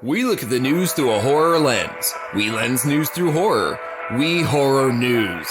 We look at the news through a horror lens. We lens news through horror. We horror news.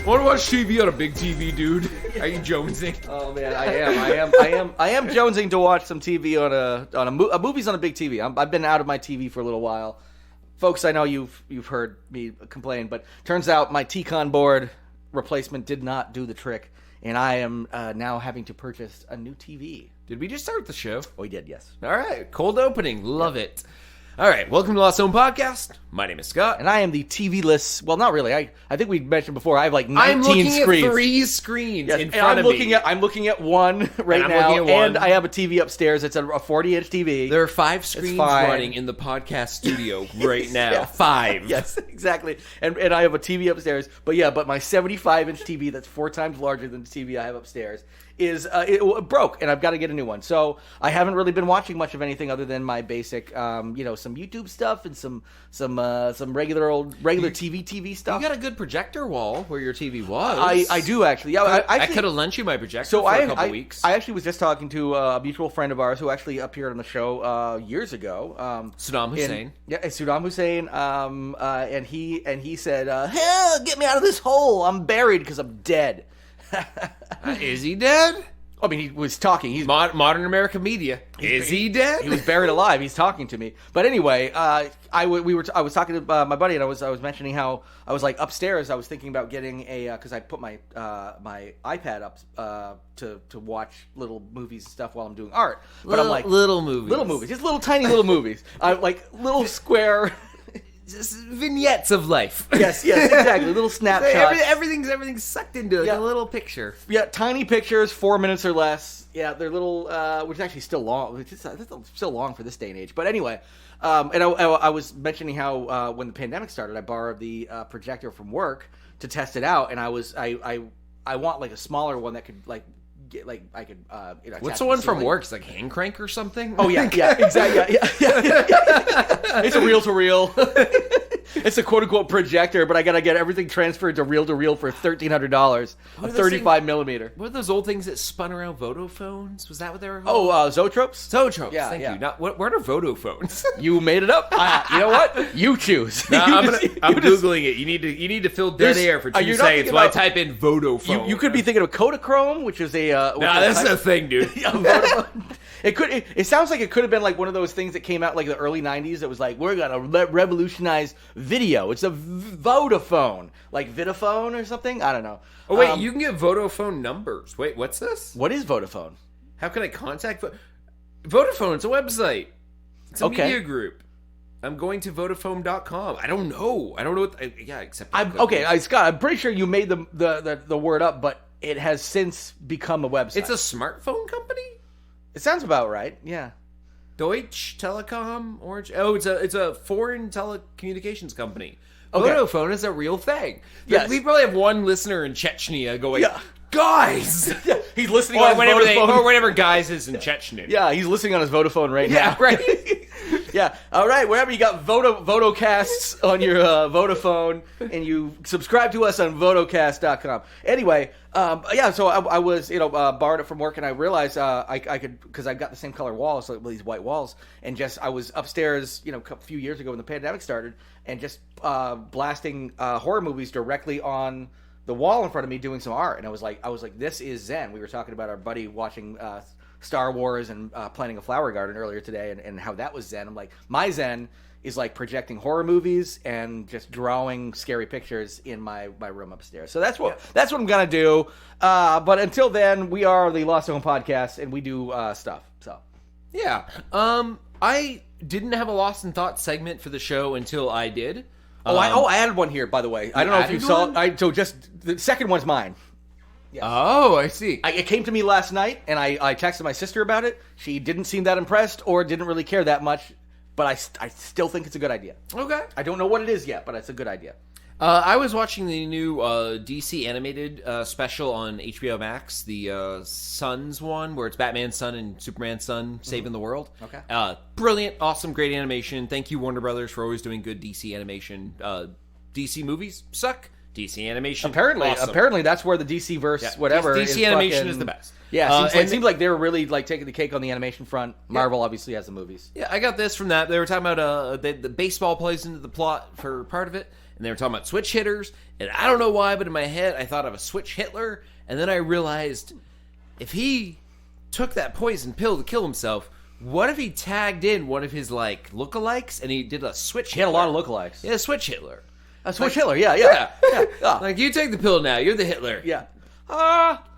Want to watch TV on a big TV, dude? Are you jonesing? Oh man, I am jonesing to watch some TV on a movies on a big TV. I've been out of my TV for a little while, folks. I know you've heard me complain, but turns out my T-Con board replacement did not do the trick, and I am now having to purchase a new TV. Did we just start the show? We did, yes. All right, cold opening, love it. All right, welcome to Lost Zone Podcast. My name is Scott. And I am the TV-less, well, not really. I think we mentioned before, I have like 19 I'm looking screens. at 3 screens Yes, in front of me. I'm looking at one right I'm now, looking at one. and I have a TV upstairs. It's a 40-inch TV. There are 5 screens running in the podcast studio right now. Yes. 5. Yes, exactly. And I have a TV upstairs. But my 75-inch TV that's 4 times larger than the TV I have upstairs is it broke, and I've got to get a new one. So I haven't really been watching much of anything other than my basic, some YouTube stuff and some regular TV stuff. You got a good projector wall where your TV was. I do actually. Yeah, I could have lent you my projector for a couple weeks. I actually was just talking to a mutual friend of ours who actually appeared on the show years ago. Saddam Hussein. Saddam Hussein. And he said, "Hell, get me out of this hole! I'm buried because I'm dead." Is he dead? I mean, he was talking. He's Modern American media. Is he dead? He was buried alive. He's talking to me. But anyway, I was talking to my buddy, and I was mentioning how I was like upstairs. I was thinking about getting a because I put my my iPad up to watch little movies and stuff while I'm doing art. But I'm like little movies, just little tiny little movies. Like little square. Just vignettes of life. Yes, exactly. Little snapshots. Everything's sucked into a little picture. Yeah, tiny pictures, 4 minutes or less. Yeah, they're little, which is actually still long. It's still long for this day and age. But anyway, and I was mentioning how when the pandemic started, I borrowed the projector from work to test it out, and I want like a smaller one that could like. I could. What's the one from work? It's like hand crank or something. Oh yeah, exactly. Yeah. It's a reel to reel. It's a quote unquote projector, but I gotta get everything transferred to reel for $1,300. A 35 millimeter. What are those old things that spun around Vodophones? Was that what they were called? Oh, Zotropes. Zotropes. Yeah, Thank yeah. you. Now, what are Vodophones? You made it up. You know what? You choose. No, I'm googling it. You need to fill dead air for 2 seconds while I type in Vodafone. You could be thinking of Kodachrome, which is a. That's the thing, dude. It sounds like it could have been like one of those things that came out like the early 90s that was like, we're gonna revolutionize video. It's a Vodafone, like Vitaphone or something. I don't know. Oh wait, you can get Vodafone numbers. Wait, what's this? What is Vodafone? How can I contact Vodafone? It's a website. It's a media group. I'm going to Vodafone.com. I don't know. Except Scott, I'm pretty sure you made the word up, but it has since become a website. It's a smartphone company? It sounds about right, yeah. Deutsche Telekom? Orange? Oh, it's a foreign telecommunications company. Okay. Vodafone is a real thing. Yes. We probably have one listener in Chechnya going, guys! Yeah, he's listening on his Vodafone. Or whatever guys is in Chechnya. Yeah, he's listening on his Vodafone right now. Yeah, right. Yeah, all right, wherever you got Vodocasts on your Vodafone, and you subscribe to us on Vodocast.com. Anyway, so I was, borrowed it from work, and I realized I could, because I've got the same color walls, so these white walls, and I was upstairs, a few years ago when the pandemic started, and just blasting horror movies directly on the wall in front of me doing some art, and I was like, this is zen. We were talking about our buddy watching Star Wars and planting a flower garden earlier today, and how that was Zen. I'm like, my Zen is like projecting horror movies and just drawing scary pictures in my room upstairs. So that's what I'm gonna do. But until then, we are the Lost Home Podcast, and we do stuff. So yeah, I didn't have a Lost in Thought segment for the show until I did. I added one here, by the way. I don't know if you saw. So just the second one's mine. Yes. Oh, I see. It came to me last night, and I texted my sister about it. She didn't seem that impressed or didn't really care that much. But I still think it's a good idea. Okay. I don't know what it is yet, but it's a good idea. I was watching the new DC animated special on HBO Max, the Sons one, where it's Batman's son and Superman's son saving the world. Okay. Brilliant, awesome, great animation. Thank you, Warner Brothers, for always doing good DC animation. DC movies suck. DC animation, apparently that's where the DC verse, whatever. DC animation is the best. Yeah, it seems like they were really like taking the cake on the animation front. Marvel obviously has the movies. Yeah, I got this from that. They were talking about the baseball plays into the plot for part of it, and they were talking about switch hitters. And I don't know why, but in my head I thought of a switch Hitler, and then I realized if he took that poison pill to kill himself, what if he tagged in one of his like lookalikes and he did a switch? He had a lot of lookalikes. Yeah, switch Hitler. Switch Hitler, yeah. Like, you take the pill now, you're the Hitler. Yeah.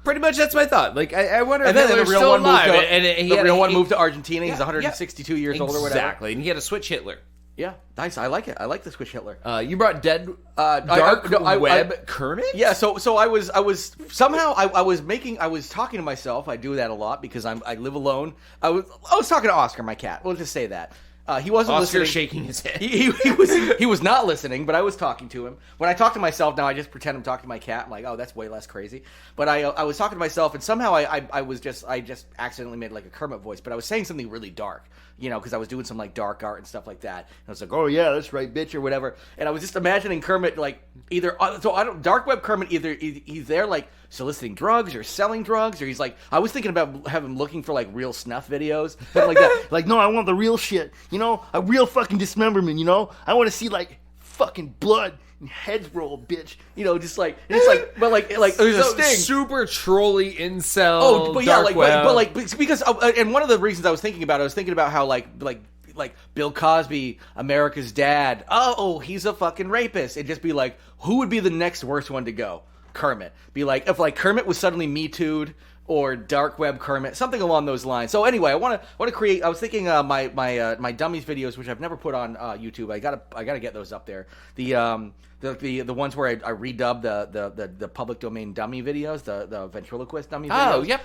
Pretty much that's my thought. Like, I wonder if Hitler's still alive. The real one moved to Argentina. He's 162 years old or whatever. Exactly, and he had a switch Hitler. Yeah, nice. I like it. I like the switch Hitler. You brought dark web Kermit? Yeah, so I was somehow I was talking to myself. I do that a lot because I live alone. I was talking to Oscar, my cat. We'll just say that. He wasn't Oscar listening. Shaking his head. He was not listening, but I was talking to him. When I talk to myself now, I just pretend I'm talking to my cat. I'm like, oh, that's way less crazy. But I was talking to myself, and somehow I just accidentally made like a Kermit voice. But I was saying something really dark, because I was doing some like dark art and stuff like that. And I was like, oh yeah, that's right, bitch, or whatever. And I was just imagining Kermit like dark web Kermit either he's there like soliciting drugs or selling drugs, or he's like, I was thinking about having him looking for like real snuff videos, something like that. Like, no, I want the real shit, a real fucking dismemberment, I want to see like fucking blood and heads roll, bitch, just like, but like there's a sting. Super trolly incel. Oh, but yeah, dark web. because and one of the reasons I was thinking about how like Bill Cosby, America's dad. Oh, he's a fucking rapist. It'd just be like, who would be the next worst one to go? Kermit. Be like, if like Kermit was suddenly Me Too'd, or dark web Kermit, something along those lines. So anyway, I want to create. I was thinking my dummies videos, which I've never put on YouTube. I gotta get those up there. The ones where I redub the public domain dummy videos, the ventriloquist dummy videos. Oh, yep.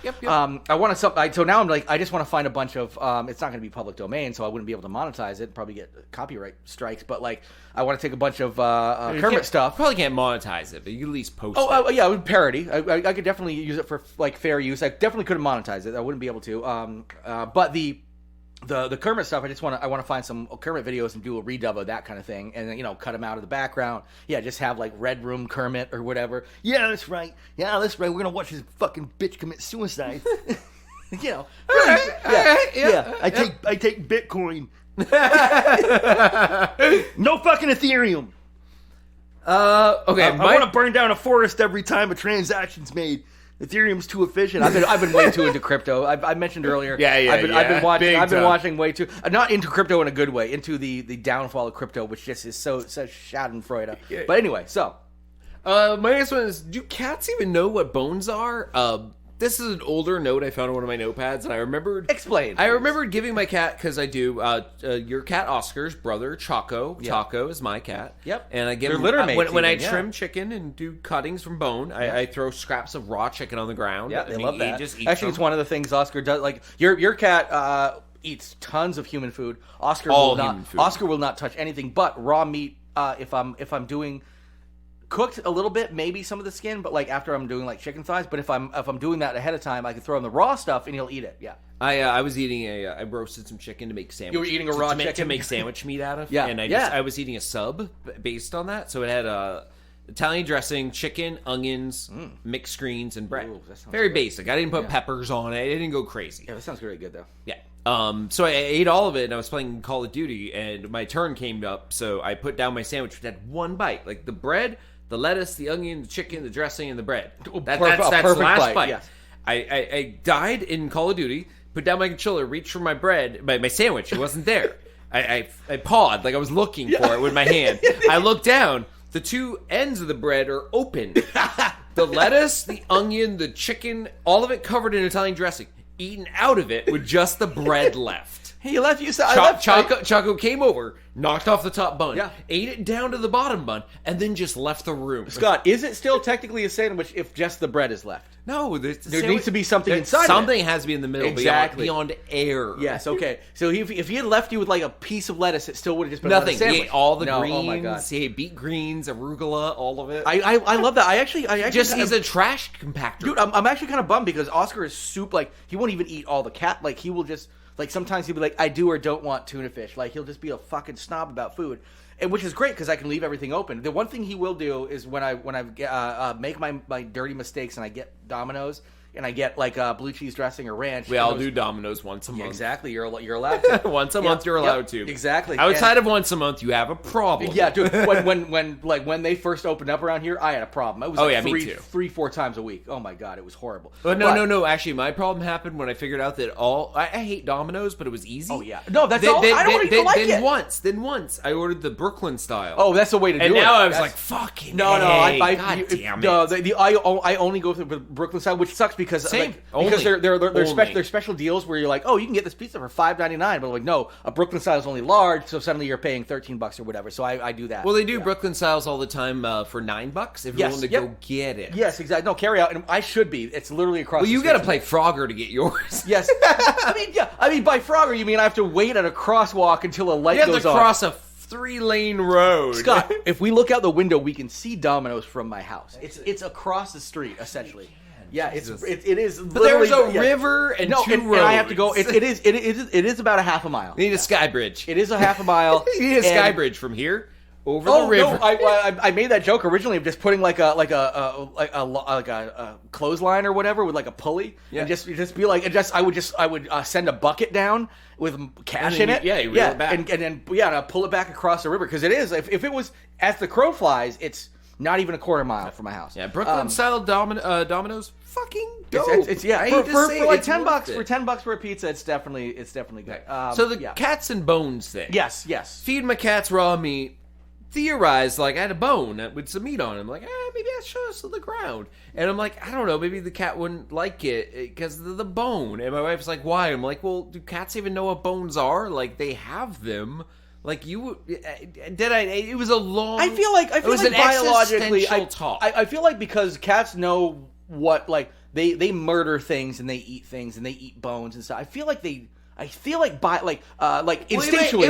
I want to. So now I'm like, I just want to find a bunch of. It's not going to be public domain, so I wouldn't be able to monetize it. And probably get copyright strikes. But like, I want to take a bunch of Kermit stuff. Probably can't monetize it, but you can at least post it. Oh, yeah, it would parody. I could definitely use it for like fair use. I definitely couldn't monetize it. I wouldn't be able to. But the Kermit stuff, I want to find some Kermit videos and do a redub of that kind of thing, and then cut them out of the background. Yeah, just have like Red Room Kermit or whatever. Yeah, that's right. We're gonna watch this fucking bitch commit suicide. Really, yeah. I take Bitcoin. No fucking Ethereum. Okay. I want to burn down a forest every time a transaction's made. Ethereum's too efficient. I've been way too into crypto. I mentioned earlier. I've been watching way too. Not into crypto in a good way. Into the downfall of crypto, which just is so Schadenfreude. Yeah. But anyway, so my next one is: do cats even know what bones are? This is an older note I found on one of my notepads, and I remembered. Explain. I remembered giving my cat, because I do, your cat Oscar's brother, Chaco. Yep. Chaco is my cat. Yep. And I give him, when I trim chicken and do cuttings from bone, I throw scraps of raw chicken on the ground. Yeah, they love that. He just eats Actually, them. It's one of the things Oscar does. Like, your cat eats tons of human food. Oscar will not touch anything but raw meat. If I'm doing cooked a little bit, maybe some of the skin, but like after I'm doing like chicken thighs. But if I'm doing that ahead of time, I can throw in the raw stuff and he'll eat it. Yeah. I was eating I roasted some chicken to make sandwich. You were eating a raw chicken to make sandwich meat out of. Yeah. And I was eating a sub based on that, so it had Italian dressing, chicken, onions, mixed greens, and bread. Ooh, very basic. I didn't put peppers on it. I didn't go crazy. Yeah, that sounds very good though. Yeah. So I ate all of it, and I was playing Call of Duty, and my turn came up, so I put down my sandwich, which had one bite, like the bread, the lettuce, the onion, the chicken, the dressing, and the bread. That's the last bite. Yes. I died in Call of Duty put down my controller, reached for my bread, my sandwich. It wasn't there. I pawed like I was looking for it with my hand. I looked down. The two ends of the bread are open. The lettuce, the onion, the chicken, all of it covered in Italian dressing. Eaten out of it with just the bread left. He left you. Choco came over, knocked off the top bun, ate it down to the bottom bun, and then just left the room. Scott, is it still technically a sandwich if just the bread is left? No, there needs to be something inside. Something has to be in the middle, exactly beyond air. Yes, okay. So if he had left you with like a piece of lettuce, it still would have just been nothing. A sandwich. He ate all the greens. Oh my god. He ate beet greens, arugula, all of it. I love that. I actually he's a trash compactor. Dude, I'm actually kind of bummed because Oscar is like he won't even eat all the cat. Like he will just sometimes he'll be like, I do or don't want tuna fish. Like he'll just be a fucking snob about food. And which is great because I can leave everything open. The one thing he will do is when I make my dirty mistakes and I get Domino's and I get like blue cheese dressing or ranch. We all do Domino's once a month. Exactly, you're allowed to. Once a month, you're allowed to. Exactly. Outside of once a month, you have a problem. Yeah, dude. When they first opened up around here, I had a problem. It was me too. 3-4 times a week. Oh my god, it was horrible. But no. Actually, my problem happened when I figured out that I hate Domino's, but it was easy. Oh yeah. No, that's all. I don't even like it. Then once I ordered the Brooklyn style. Oh, that's the way to do it. And now I was like, fucking. No. God damn it. I only go through the Brooklyn style, which sucks because because they're special deals where you're like, oh, you can get this pizza for $5.99, but like, no, a Brooklyn style is only large, so suddenly you're paying $13 or whatever. So I do that. Well, they do Brooklyn styles all the time for $9 if you're willing to go get it. Yes, exactly. No, carry out, and I should be. It's literally across. Well, you got to play Frogger to get yours. Yes, I mean by Frogger you mean I have to wait at a crosswalk until a light goes on. You have to cross a 3-lane road. Scott, if we look out the window, we can see Domino's from my house. It's across the street essentially. Yeah, it is. But there's a river and two roads. And I have to go. It is about a half a mile. You need a sky bridge. It is a half a mile. You need a sky bridge from here over the river. No, I made that joke originally of just putting like a clothesline or whatever with like a pulley, and just be like, I would send a bucket down with cash in it. Yeah, you reel it back. And then I'll pull it back across the river because it is. If it was as the crow flies, it's not even a quarter mile from my house. Yeah, Brooklyn style Domino's, fucking dope. It's for like $10 for $10 for a pizza. It's definitely good. So the cats and bones thing. Yes. Feed my cats raw meat. Theorized like I had a bone with some meat on it. I'm like, maybe I should us to the ground. And I'm like, I don't know, maybe the cat wouldn't like it because of the bone. And my wife's like, why? I'm like, well, do cats even know what bones are? Like they have them. Like you did I? It was a long. I feel like biologically, I feel like because cats know what they murder things and they eat bones and stuff. I feel like instinctually.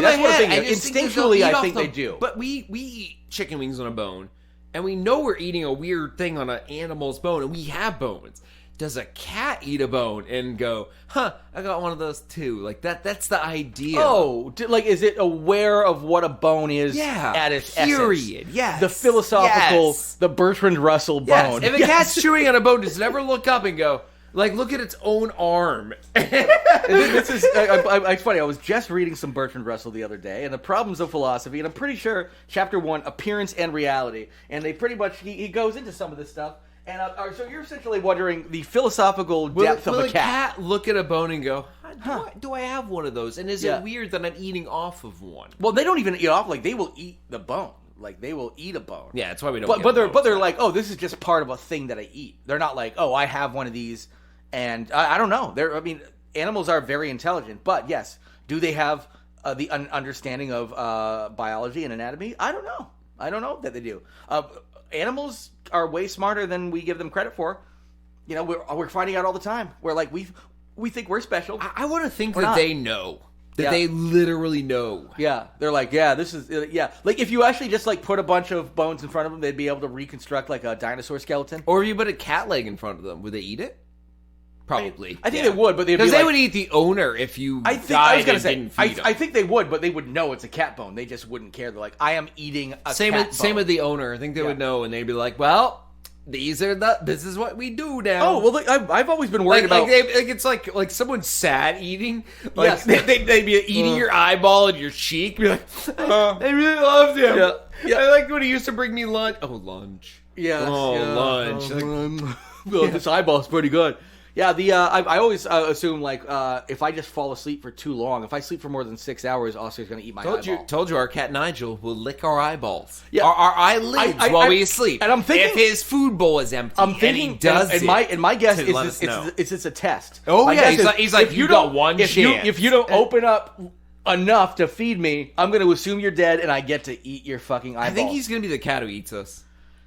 That's what I'm thinking. Instinctually, I think they do. But we eat chicken wings on a bone, and we know we're eating a weird thing on an animal's bone, and we have bones. Does a cat eat a bone and go, I got one of those too? Like that's the idea. Oh, is it aware of what a bone is at its period. Essence? Yes. The philosophical, the Bertrand Russell bone. If a cat's chewing on a bone, does it ever look up and go, look at its own arm? This is it's funny. I was just reading some Bertrand Russell the other day, and the problems of philosophy, and I'm pretty sure chapter 1, appearance and reality, and they pretty much he goes into some of this stuff. And so you're essentially wondering the philosophical depth of a cat. Will a cat look at a bone and go, do I have one of those? And is it weird that I'm eating off of one? Well, they don't even eat off. Like they will eat the bone. Like they will eat a bone. Yeah, that's why we don't. But they're like, oh, this is just part of a thing that I eat. They're not like, oh, I have one of these, and I don't know. Animals are very intelligent, but yes, do they have the understanding of biology and anatomy? I don't know. I don't know that they do. Animals are way smarter than we give them credit for. We're finding out all the time. We're like we think we're special. I want to think that they know. That they literally know. Yeah, they're like, this is Like if you actually just put a bunch of bones in front of them, they'd be able to reconstruct like a dinosaur skeleton. Or if you put a cat leg in front of them, would they eat it? Probably. I think they would, but because they would eat the owner if you I think they would, but they would know it's a cat bone. They just wouldn't care. They're like, I am eating a cat bone. Same with the owner. I think they would know, and they'd be like, well, this is what we do now. Oh well, I've always been worried about. It's like someone's sad eating. Like they'd be eating your eyeball and your cheek. Be like, they really loved him. Yeah. I liked when he used to bring me lunch. Oh, lunch. Yeah. Oh, lunch. This eyeball's pretty good. Yeah, I always assume like if I just fall asleep for too long, if I sleep for more than 6 hours, Oscar's going to eat my eyeball. Told you, our cat Nigel will lick our eyeballs, Yeah. our eyelids while we sleep. And I'm thinking if his food bowl is empty, I'm thinking, and he does and my guess to let us is know. it's a test. Oh, My yeah, guess he's like, if you got one if chance. if you don't open up enough to feed me, I'm going to assume you're dead, and I get to eat your fucking eyeballs. I think he's going to be the cat who eats us.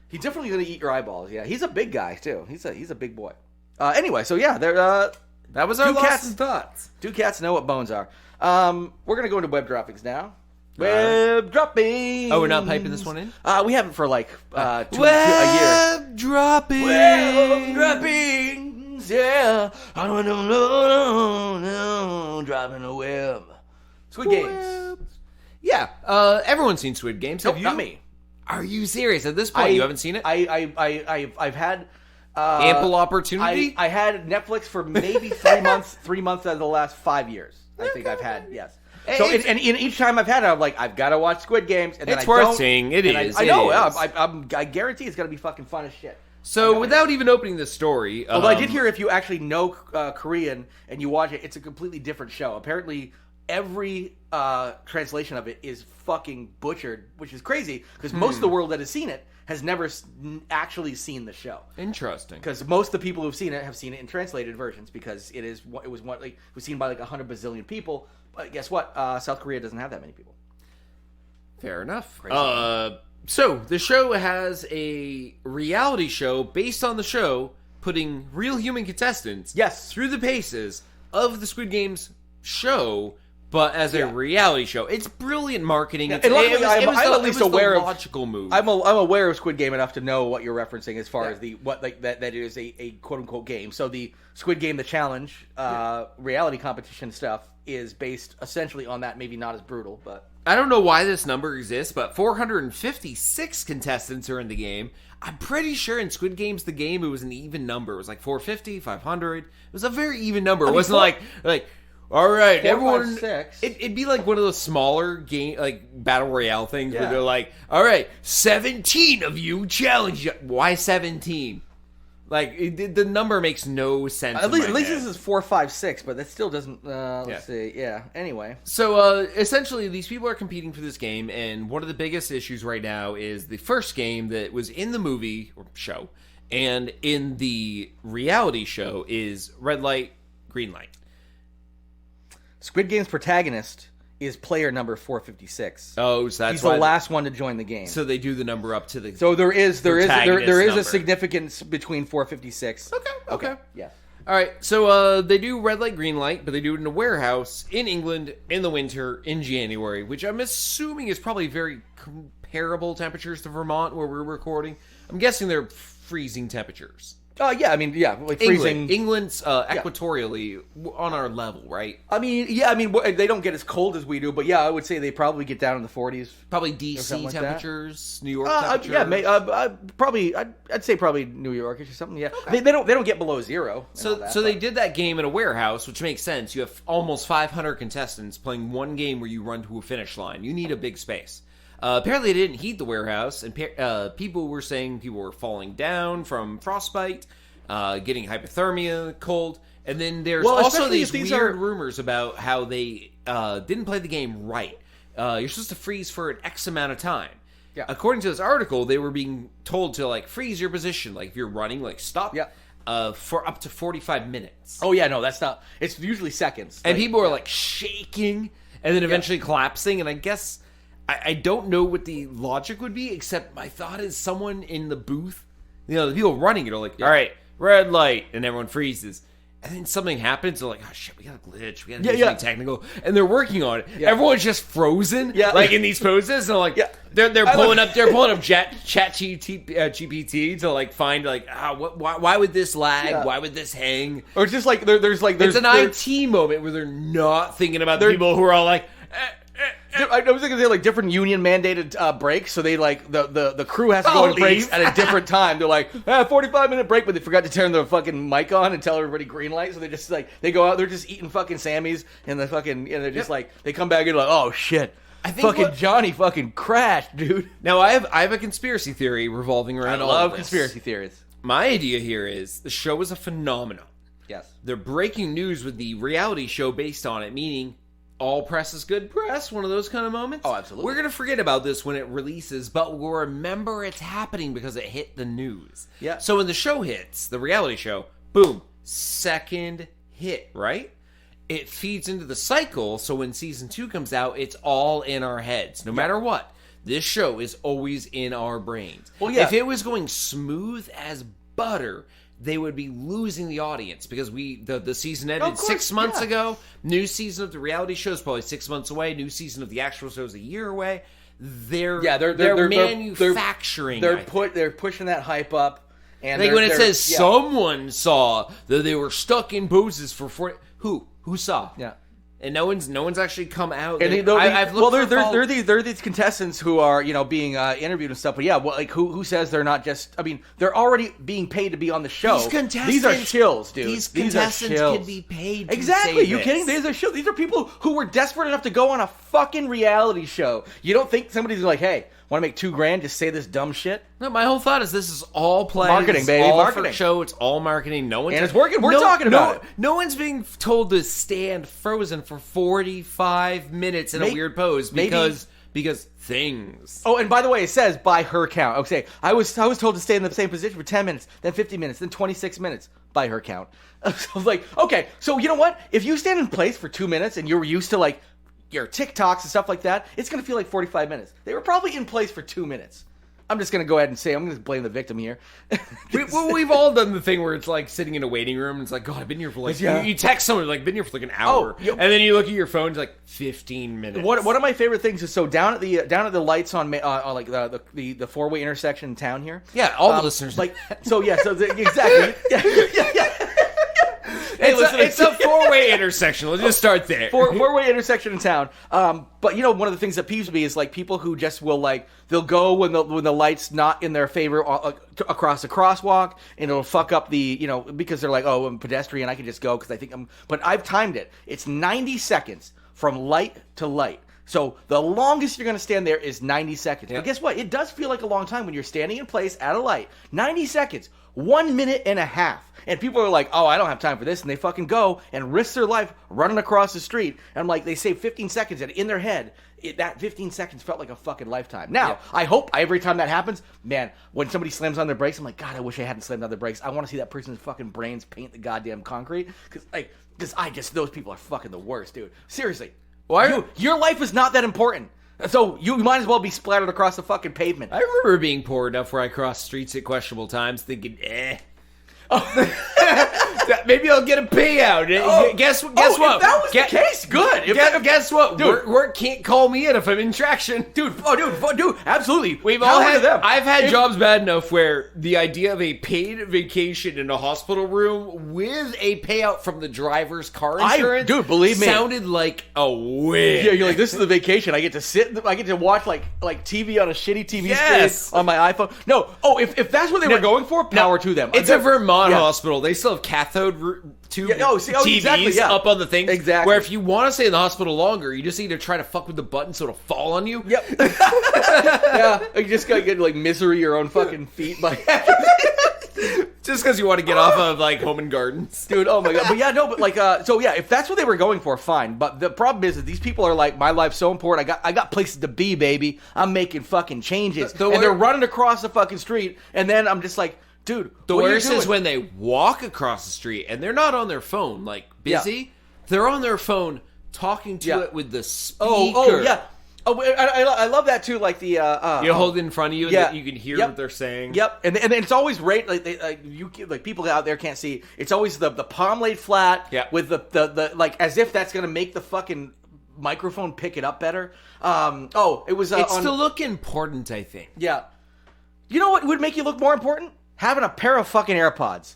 He's definitely going to eat your eyeballs. Yeah, he's a big guy too. He's a big boy. Anyway, so yeah, there. That was our Do lost cats- in thoughts. Do cats know what bones are? We're going to go into web droppings now. Web droppings. Oh, we're not piping this one in? We haven't for like a year. Web dropping. Web droppings. Yeah. I don't know. Dropping a web. Squid Games. Yeah, everyone's seen Squid Games. Nope, Have you? not me. Are you serious? At this point, you haven't seen it? I've had Ample opportunity? I had Netflix for maybe 3 months. 3 months out of the last 5 years. I think I've had, yes. So and each time I've had it, I'm like, I've got to watch Squid Games, and then It's I don't. worth seeing. It is. I know. It is. I guarantee it's gonna be fucking fun as shit. So, without even opening the story, Although I did hear if you actually know Korean and you watch it, it's a completely different show. Apparently, every translation of it is fucking butchered, which is crazy because most of the world that has seen it has never actually seen the show. Interesting. Because most of the people who've seen it have seen it in translated versions because it was seen by like 100 bazillion people. But guess what? South Korea doesn't have that many people. Fair enough. Crazy. So, the show has a reality show based on the show, putting real human contestants through the paces of the Squid Games show, but as a reality show. It's brilliant marketing. Yeah, and luckily, I'm at least aware of logical move. I'm aware of Squid Game enough to know what you're referencing as far as that is a quote unquote game. So the Squid Game, the challenge, reality competition stuff is based essentially on that. Maybe not as brutal, but I don't know why this number exists, but 456 contestants are in the game. I'm pretty sure in Squid Games, the game, it was an even number. It was like 450, 500. It was a very even number. It wasn't like, all right, 4, everyone. 5, 6. It'd be like one of those smaller game, like battle royale things where they're like, all right, 17 of you challenge. Why 17? Like the number makes no sense. At least this is 4, 5, 6, but that still doesn't. Let's see. Yeah. Anyway, so essentially, these people are competing for this game, and one of the biggest issues right now is the first game that was in the movie or show, and in the reality show is red light, green light. Squid Game's protagonist is player number 456. Oh, so that's he's the last one to join the game. So they do the number up to the. So there is number. a significance between 456. Okay. Yeah. All right. So they do red light, green light, but they do it in a warehouse in England in the winter in January, which I'm assuming is probably very comparable temperatures to Vermont where we're recording. I'm guessing they're freezing temperatures. Like freezing. England's equatorially on our level, right? They don't get as cold as we do, but I would say they probably get down in the 40s. Probably DC temperatures, New York temperatures. I'd say probably New Yorkish or something. Yeah, okay. They don't get below zero. They did that game in a warehouse, which makes sense. You have almost 500 contestants playing one game where you run to a finish line. You need a big space. Apparently, they didn't heat the warehouse, and people were saying people were falling down from frostbite, getting hypothermia, cold, and then there's also these weird rumors about how they didn't play the game right. You're supposed to freeze for an X amount of time. Yeah. According to this article, they were being told to freeze your position, if you're running, stop. Yeah. For up to 45 minutes. Oh yeah, no, that's not. It's usually seconds, and people are shaking, and then eventually collapsing, and I guess. I don't know what the logic would be, except my thought is someone in the booth, the people running it are like, all right, red light, and everyone freezes. And then something happens, they're like, oh shit, we got a glitch, we got to do something technical. And they're working on it. Yeah. Everyone's just frozen, in these poses. And they're pulling up Chat GPT to find why would this lag? Yeah. Why would this hang? Or it's just there's it's an IT moment where they're not thinking about the people who are all I was thinking they different union mandated breaks, so they the crew has to go on breaks at a different time. They're 45-minute break, but they forgot to turn the fucking mic on and tell everybody green light. So they just they go out, they're just eating fucking Sammys and the fucking they're just they come back and oh shit. I think Johnny fucking crashed, dude. Now I have a conspiracy theory revolving around all of this. I love conspiracy theories. My idea here is the show is a phenomenon. Yes. They're breaking news with the reality show based on it, meaning all press is good press, one of those kind of moments. Oh, absolutely. We're going to forget about this when it releases, but we'll remember it's happening because it hit the news. Yeah. So when the show hits, the reality show, boom, second hit, right? It feeds into the cycle, so when season 2 comes out, it's all in our heads. No matter what, this show is always in our brains. Well, yeah. If it was going smooth as butter, they would be losing the audience because the season ended 6 months ago. New season of the reality show is probably 6 months away. New season of the actual show is a year away. They're manufacturing. They're pushing that hype up. And like when it says someone saw that they were stuck in poses for 40. Who saw? Yeah. And no one's actually come out. And I've looked there are these contestants who are being interviewed and stuff. But yeah, well, like who says they're not just? I mean, they're already being paid to be on the show. These are shills, dude. These contestants can be paid. Exactly. To you kidding? These are shills. These are people who were desperate enough to go on a fucking reality show. You don't think somebody's like, hey, want to make $2,000? Just say this dumb shit. No, my whole thought is this is all play. Marketing, baby. All Marketing. For show. It's all marketing. No one's and it's working. We're talking about it. No one's being told to stand frozen for 45 minutes in a weird pose because things. Oh, and by the way, it says by her count. Okay, I was told to stay in the same position for 10 minutes, then 50 minutes, then 26 minutes by her count. I was like, okay, so you know what? If you stand in place for 2 minutes and you're used to like your TikToks and stuff like that, it's going to feel like 45 minutes. They were probably in place for 2 minutes. I'm just going to go ahead and say, I'm going to blame the victim here. We've all done the thing where it's like sitting in a waiting room and it's like, God, I've been here for like, you text someone, like, been here for like an hour. And then you look at your phone, it's like 15 minutes. One of my favorite things is, so down at the lights on like the four-way intersection in town here. Yeah, all the listeners. Like, exactly. Yeah. Hey, it's a four-way intersection. Let's just start there. Four-way intersection in town. But one of the things that peeves me is like people who just will they'll go when the light's not in their favor across the crosswalk, and it'll fuck up because they're like, oh, I'm pedestrian, I can just go because I think I'm. But I've timed it. It's 90 seconds from light to light. So the longest you're going to stand there is 90 seconds. Yep. But guess what? It does feel like a long time when you're standing in place at a light. 90 seconds. 1 minute and a half. And people are like, oh, I don't have time for this. And they fucking go and risk their life running across the street. And I'm like, they save 15 seconds. And in their head, that 15 seconds felt like a fucking lifetime. Now, I hope every time that happens, man, when somebody slams on their brakes, I'm like, God, I wish I hadn't slammed on their brakes. I want to see that person's fucking brains paint the goddamn concrete. Because those people are fucking the worst, dude. Seriously. Your life is not that important. So you might as well be splattered across the fucking pavement. I remember being poor enough where I crossed streets at questionable times thinking, maybe I'll get a payout. Guess what? If that was the case, good. Guess what? Dude. Work can't call me in if I'm in traction. Dude, absolutely. We've all had them. I've had jobs bad enough where the idea of a paid vacation in a hospital room with a payout from the driver's car insurance, believe me, sounded like a win. Yeah, you're like, this is a vacation. I get to watch like TV on a shitty TV screen on my iPhone. No, if that's what they were going for, power to them. It's a Vermont hospital. They still have cathode tube TVs up on the thing. Exactly. Where if you want to stay in the hospital longer, you just need to try to fuck with the button so it'll fall on you. Yep. Yeah. You just gotta get misery your own fucking feet by. Just because you want to get off of Home and Gardens, dude. Oh my god. But if that's what they were going for, fine. But the problem is that these people are like, my life's so important. I got places to be, baby. I'm making fucking changes, and they're running across the fucking street, and then I'm just like, dude. The worst is when they walk across the street and they're not on their phone, busy. Yeah. They're on their phone talking to it with the speaker. Oh yeah. Oh, I love that too. Like the you hold it in front of you, and you can hear what they're saying. Yep, and it's always right. People out there can't see. It's always the palm laid flat with the as if that's gonna make the fucking microphone pick it up better. It was. It's to look important, I think. Yeah. You know what would make you look more important? Having a pair of fucking AirPods.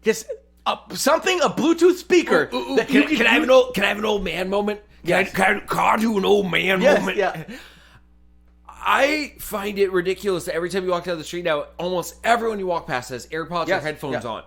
Just a Bluetooth speaker. Can I have an old man moment? Yes. Can I do an old man moment? Yeah. I find it ridiculous that every time you walk down the street now, almost everyone you walk past has AirPods or headphones on.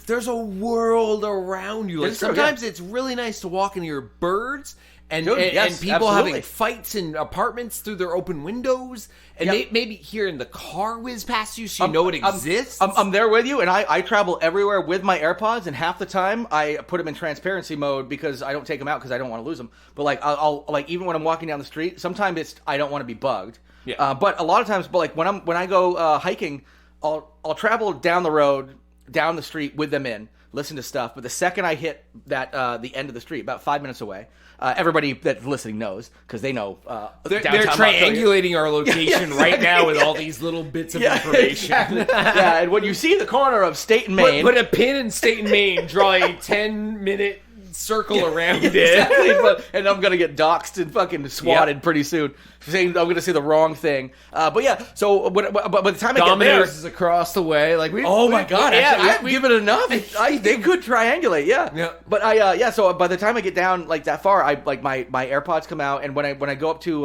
There's a world around you. Sometimes it's really nice to walk into your birds And, Dude, and, yes, and people absolutely. having fights in apartments through their open windows, and maybe hearing the car whiz past you so you know it exists. I'm there with you, and I travel everywhere with my AirPods, and half the time I put them in transparency mode because I don't take them out because I don't want to lose them. But like I'll like even when I'm walking down the street, sometimes I don't want to be bugged. Yeah. But a lot of times, like when I go hiking, I'll travel down the road, down the street with them in, listen to stuff. But the second I hit that the end of the street, about 5 minutes away. Everybody that's listening knows because they know. They're triangulating our location right now with all these little bits of information. Exactly. Yeah, and when you see the corner of State and Maine, put a pin in State and Maine, draw a 10-minute circle around it. Exactly, and I'm gonna get doxxed and fucking swatted pretty soon. Saying I'm gonna say the wrong thing. But yeah, so but by the time I get there, Domino's is across the way. Like my god, actually, I've given enough. They could triangulate, yeah. But so by the time I get down like that far, I like my AirPods come out, and when I go up to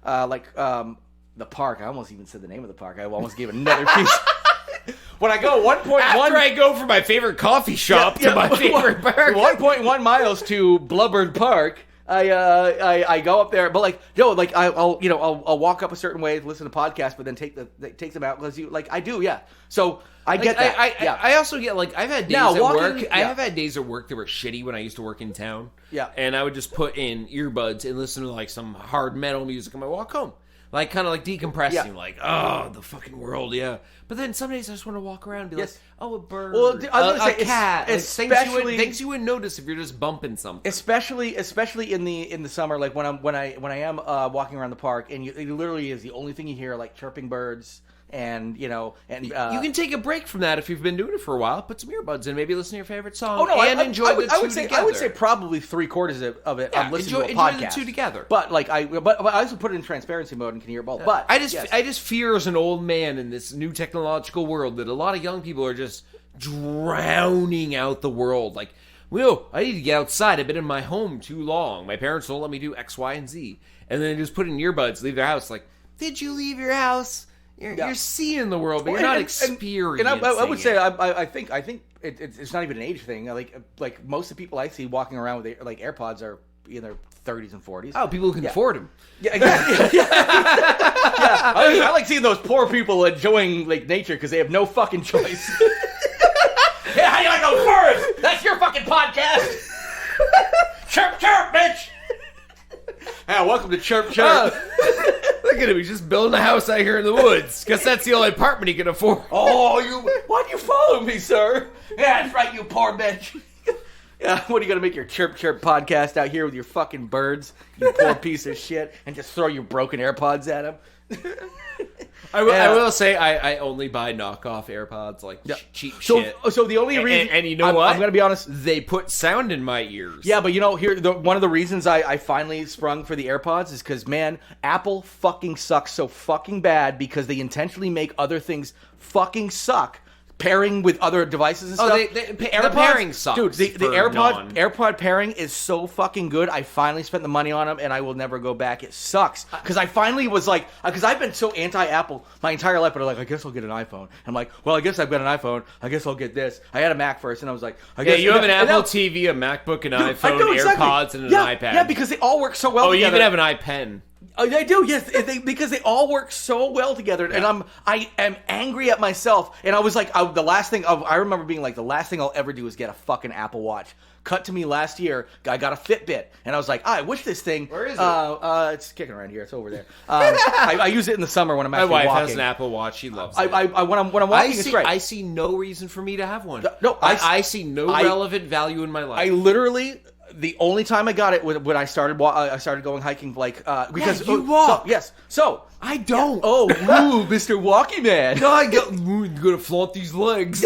the park, I almost even said the name of the park. I almost gave another piece. When I go 1.1, after I go from my favorite coffee shop to my favorite park, 1.1 miles to Blubbard Park. I go up there, but I'll walk up a certain way, listen to podcasts, but then take them out because I do, yeah. So I get that. I also get I've had days at work. I have had days at work that were shitty when I used to work in town. Yeah, and I would just put in earbuds and listen to some hard metal music on my walk home. Kind of decompressing, the fucking world, yeah. But then some days I just want to walk around and be a bird, a cat, things you wouldn't notice if you're just bumping something. Especially in the summer, like when I am walking around the park, and it literally is the only thing you hear, like chirping birds. And you can take a break from that if you've been doing it for a while. Put some earbuds in, maybe listen to your favorite song, enjoy the two together. I would say probably 3/4 of it. I'm listening to a podcast. Enjoy the two together. But I also put it in transparency mode and can hear both. But I just fear as an old man in this new technological world that a lot of young people are just drowning out the world. I need to get outside. I've been in my home too long. My parents don't let me do X, Y, and Z. And then they just put in earbuds, leave their house. Did you leave your house? You're seeing the world, but you're not experiencing. And I would say I think it's not even an age thing. Like most of the people I see walking around with AirPods are in their 30s and 40s. Oh, people who can afford them. Yeah, exactly. I like seeing those poor people enjoying nature because they have no fucking choice. Hey, how you like those birds? That's your fucking podcast. Chirp, chirp, bitch. Yeah, welcome to Chirp Chirp. Look at him, he's just building a house out here in the woods. Guess that's the only apartment he can afford. Why'd you follow me, sir? Yeah, that's right, you poor bitch. Yeah, what are you going to make your Chirp Chirp podcast out here with your fucking birds, you poor piece of shit, and just throw your broken AirPods at them? I will say I only buy knockoff AirPods, cheap shit. So the only reason... And you know what? I'm going to be honest. They put sound in my ears. Yeah, but one of the reasons I finally sprung for the AirPods is because, man, Apple fucking sucks so fucking bad because they intentionally make other things fucking suck. Pairing with other devices and stuff. The pairing sucks. Dude, the AirPod pairing is so fucking good. I finally spent the money on them, and I will never go back. It sucks. Because I finally was because I've been so anti-Apple my entire life, but I guess I'll get an iPhone. I'm like, well, I guess I've got an iPhone. I guess I'll get this. I had a Mac first, and I was like, I guess. Yeah, you have an Apple TV, a MacBook, an iPhone, AirPods, and an iPad. Yeah, because they all work so well together. You even have an iPen. Oh, they do, yes, because they all work so well together, and I am angry at myself. And I was like, the last thing I remember being like, the last thing I'll ever do is get a fucking Apple Watch. Cut to me last year, I got a Fitbit, and I was like, I wish this thing. Where is it? It's kicking around here. It's over there. I use it in the summer when I'm actually walking. My wife has an Apple Watch. She loves it. When I'm walking, it's great. I see no reason for me to have one. No, I see no relevant value in my life. I literally. The only time I got it was when I started going hiking, because you walk. So I don't. Yeah. Oh, ooh, Mr. Walkie Man. No, I'm gonna flaunt these legs.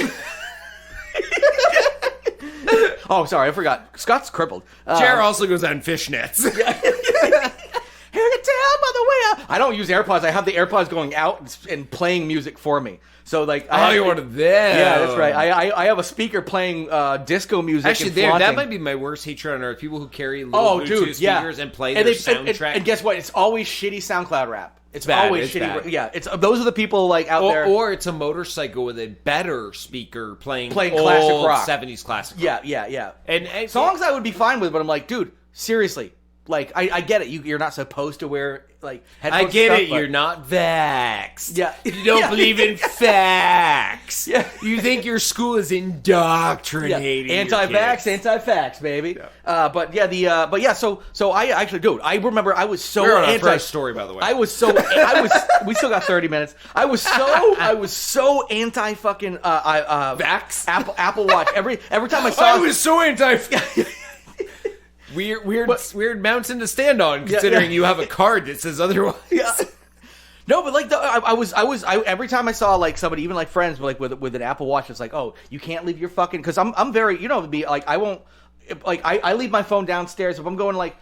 Oh, sorry, I forgot. Scott's crippled. Jared also goes on fishnets. Here to tell by the way. I don't use AirPods. I have the AirPods going out and playing music for me. So you wanted that? Yeah, that's right. I have a speaker playing disco music. Actually, that might be my worst hatred on earth. People who carry little Bluetooth speakers and play their soundtrack. And guess what? It's always shitty SoundCloud rap. It's bad. Always it's shitty. Bad. Yeah, those are the people out there. Or it's a motorcycle with a better speaker playing classic old rock, 70s classic rock. Yeah. And songs I would be fine with, but I'm like, dude, seriously. Like, I get it. You're not supposed to wear, like, headphones I get stuff, it. but- You're not vaxxed. Yeah. You don't Yeah. believe in facts. Yeah. You think your school is indoctrinating. your Anti-vax, kids. anti-fax, baby. But yeah, so I actually, dude, I remember I was so We're on our anti. first story, by the way. We still got 30 minutes. I was so anti fucking Vax? Apple Watch. Every time I saw I was so anti. Weird mountain to stand on, considering you have a card that says otherwise. Yeah. No, but like every time I saw like somebody, even like friends, like with an Apple Watch, it's like, oh, you can't leave your fucking, because I'm very, be like, I won't, like I leave my phone downstairs if I'm going like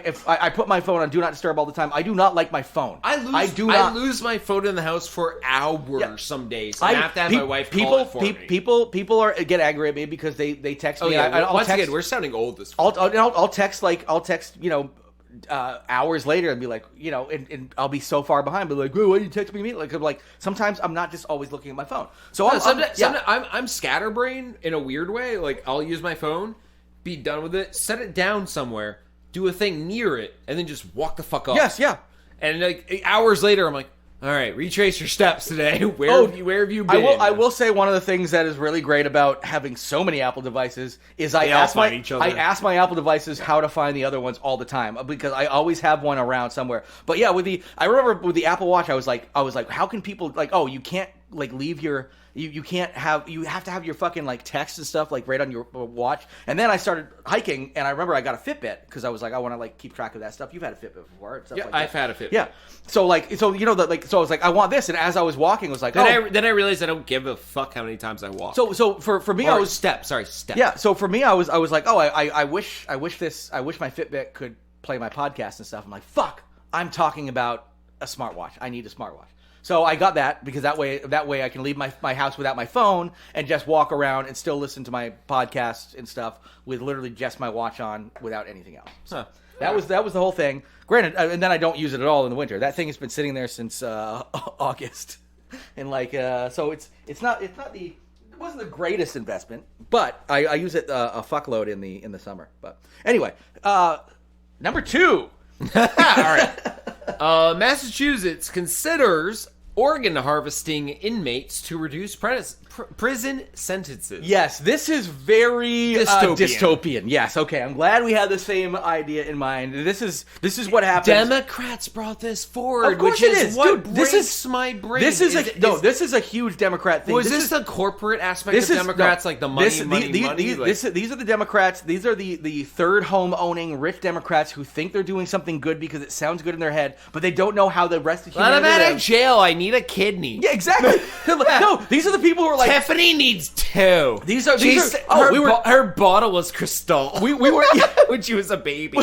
if I put my phone on do not disturb all the time. I do not like my phone. I lose my phone in the house for hours some days. I have to have my wife call it for me. People get angry at me because they text me. Oh yeah, I'll once text, again, we're sounding old this I'll text hours later and be like, and I'll be so far behind, but like, why did you text me? Like sometimes I'm not just always looking at my phone. So I'm scatterbrained in a weird way. Like I'll use my phone, be done with it, set it down somewhere, do a thing near it, and then just walk the fuck off. Yes, yeah. And like hours later, I'm like, all right, retrace your steps today. Where have you been? I will say one of the things that is really great about having so many Apple devices is I ask my Apple devices how to find the other ones all the time because I always have one around somewhere. But yeah, I remember with the Apple Watch, I was like, how can people like, oh, you can't like leave your. You have to have your fucking like text and stuff like right on your watch. And then I started hiking, and I remember I got a Fitbit because I was like, I want to like keep track of that stuff. You've had a Fitbit before, and stuff like that. I've had a Fitbit. Yeah. So I was like, I want this, and as I was walking, I was like, then I realized I don't give a fuck how many times I walk. So for me, I was step. Yeah. So for me, I was like, oh, I wish my Fitbit could play my podcast and stuff. I'm like, fuck, I'm talking about a smartwatch. I need a smartwatch. So I got that because that way I can leave my house without my phone and just walk around and still listen to my podcasts and stuff with literally just my watch on without anything else. So that was the whole thing. Granted, and then I don't use it at all in the winter. That thing has been sitting there since August, and like so it wasn't the greatest investment, but I use it a fuckload in the summer. But anyway, number 2. All right. Massachusetts considers organ harvesting inmates to reduce prison sentences. Yes, this is very dystopian. Yes, okay. I'm glad we had the same idea in mind. This is what happens. Democrats brought this forward, of course which it is what breaks my brain. This is a huge Democrat thing. Was this the corporate aspect of Democrats, like the money? These are the Democrats. These are the third home owning rich Democrats who think they're doing something good because it sounds good in their head, but they don't know how the rest of humanity. I'm out of jail. I need a kidney. Yeah, exactly. No, these are the people who are like, Tiffany needs 2. Her bottle was Cristal. We were when she was a baby.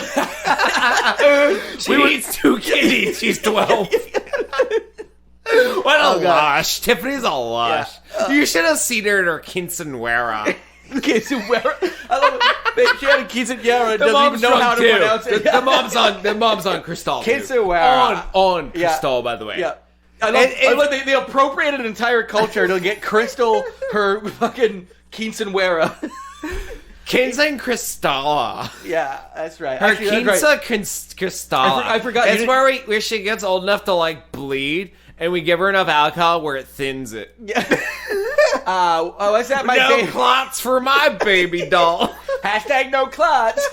She needs 2 kidneys. She's 12. What a lush. Tiffany's a lush. Yeah. You should have seen her in her quinceanera. Quinceanera. I love it. She had a quinceanera. Doesn't even know how to pronounce it. The mom's on Cristal. Quinceanera. On Cristal, by the way. Yeah. I love they appropriated an entire culture to get Crystal her fucking quinceanera. Quince Cristala. Yeah, that's right. Her Quince Cristala. I forgot. It's where she gets old enough to like bleed, and we give her enough alcohol where it thins it. Yeah. What's that? No clots for my baby doll. Hashtag no clots.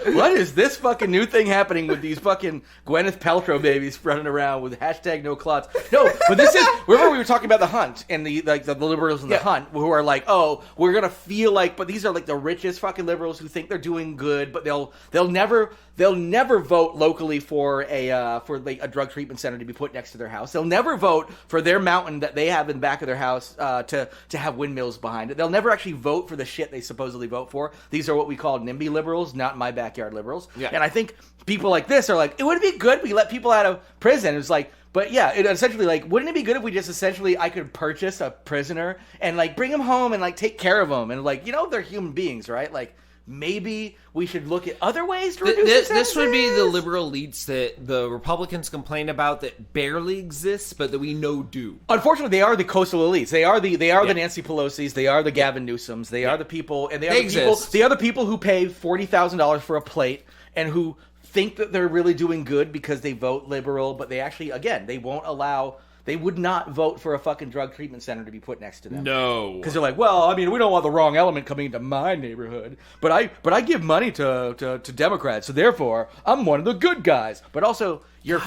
What is this fucking new thing happening with these fucking Gwyneth Paltrow babies running around with hashtag no clots? No, but this is. Remember we were talking about the Hunt and the liberals in the Hunt who are like, oh, we're gonna feel like, but these are like the richest fucking liberals who think they're doing good, but they'll never vote locally for a drug treatment center to be put next to their house. They'll never vote for their mountain that they have in the back of their house to have windmills behind it. They'll never actually vote for the shit they supposedly vote for. These are what we call NIMBY liberals, not my backyard liberals. Yeah. And I think people like this are like, it would be good if we let people out of prison. It's like, but yeah, it essentially like, wouldn't it be good if we just essentially, I could purchase a prisoner and like bring him home and like take care of him and like, they're human beings, right? Like, maybe we should look at other ways to reduce This would be the liberal elites that the Republicans complain about that barely exists, but that we know do. Unfortunately, they are the coastal elites. They are the Nancy Pelosi's. They are the Gavin Newsoms. They are the people, and they are the people who pay $40,000 for a plate and who think that they're really doing good because they vote liberal, but they actually, again, they would not vote for a fucking drug treatment center to be put next to them. No. Because they're like, well, I mean, we don't want the wrong element coming into my neighborhood, but I give money to Democrats, so therefore I'm one of the good guys. But also, you're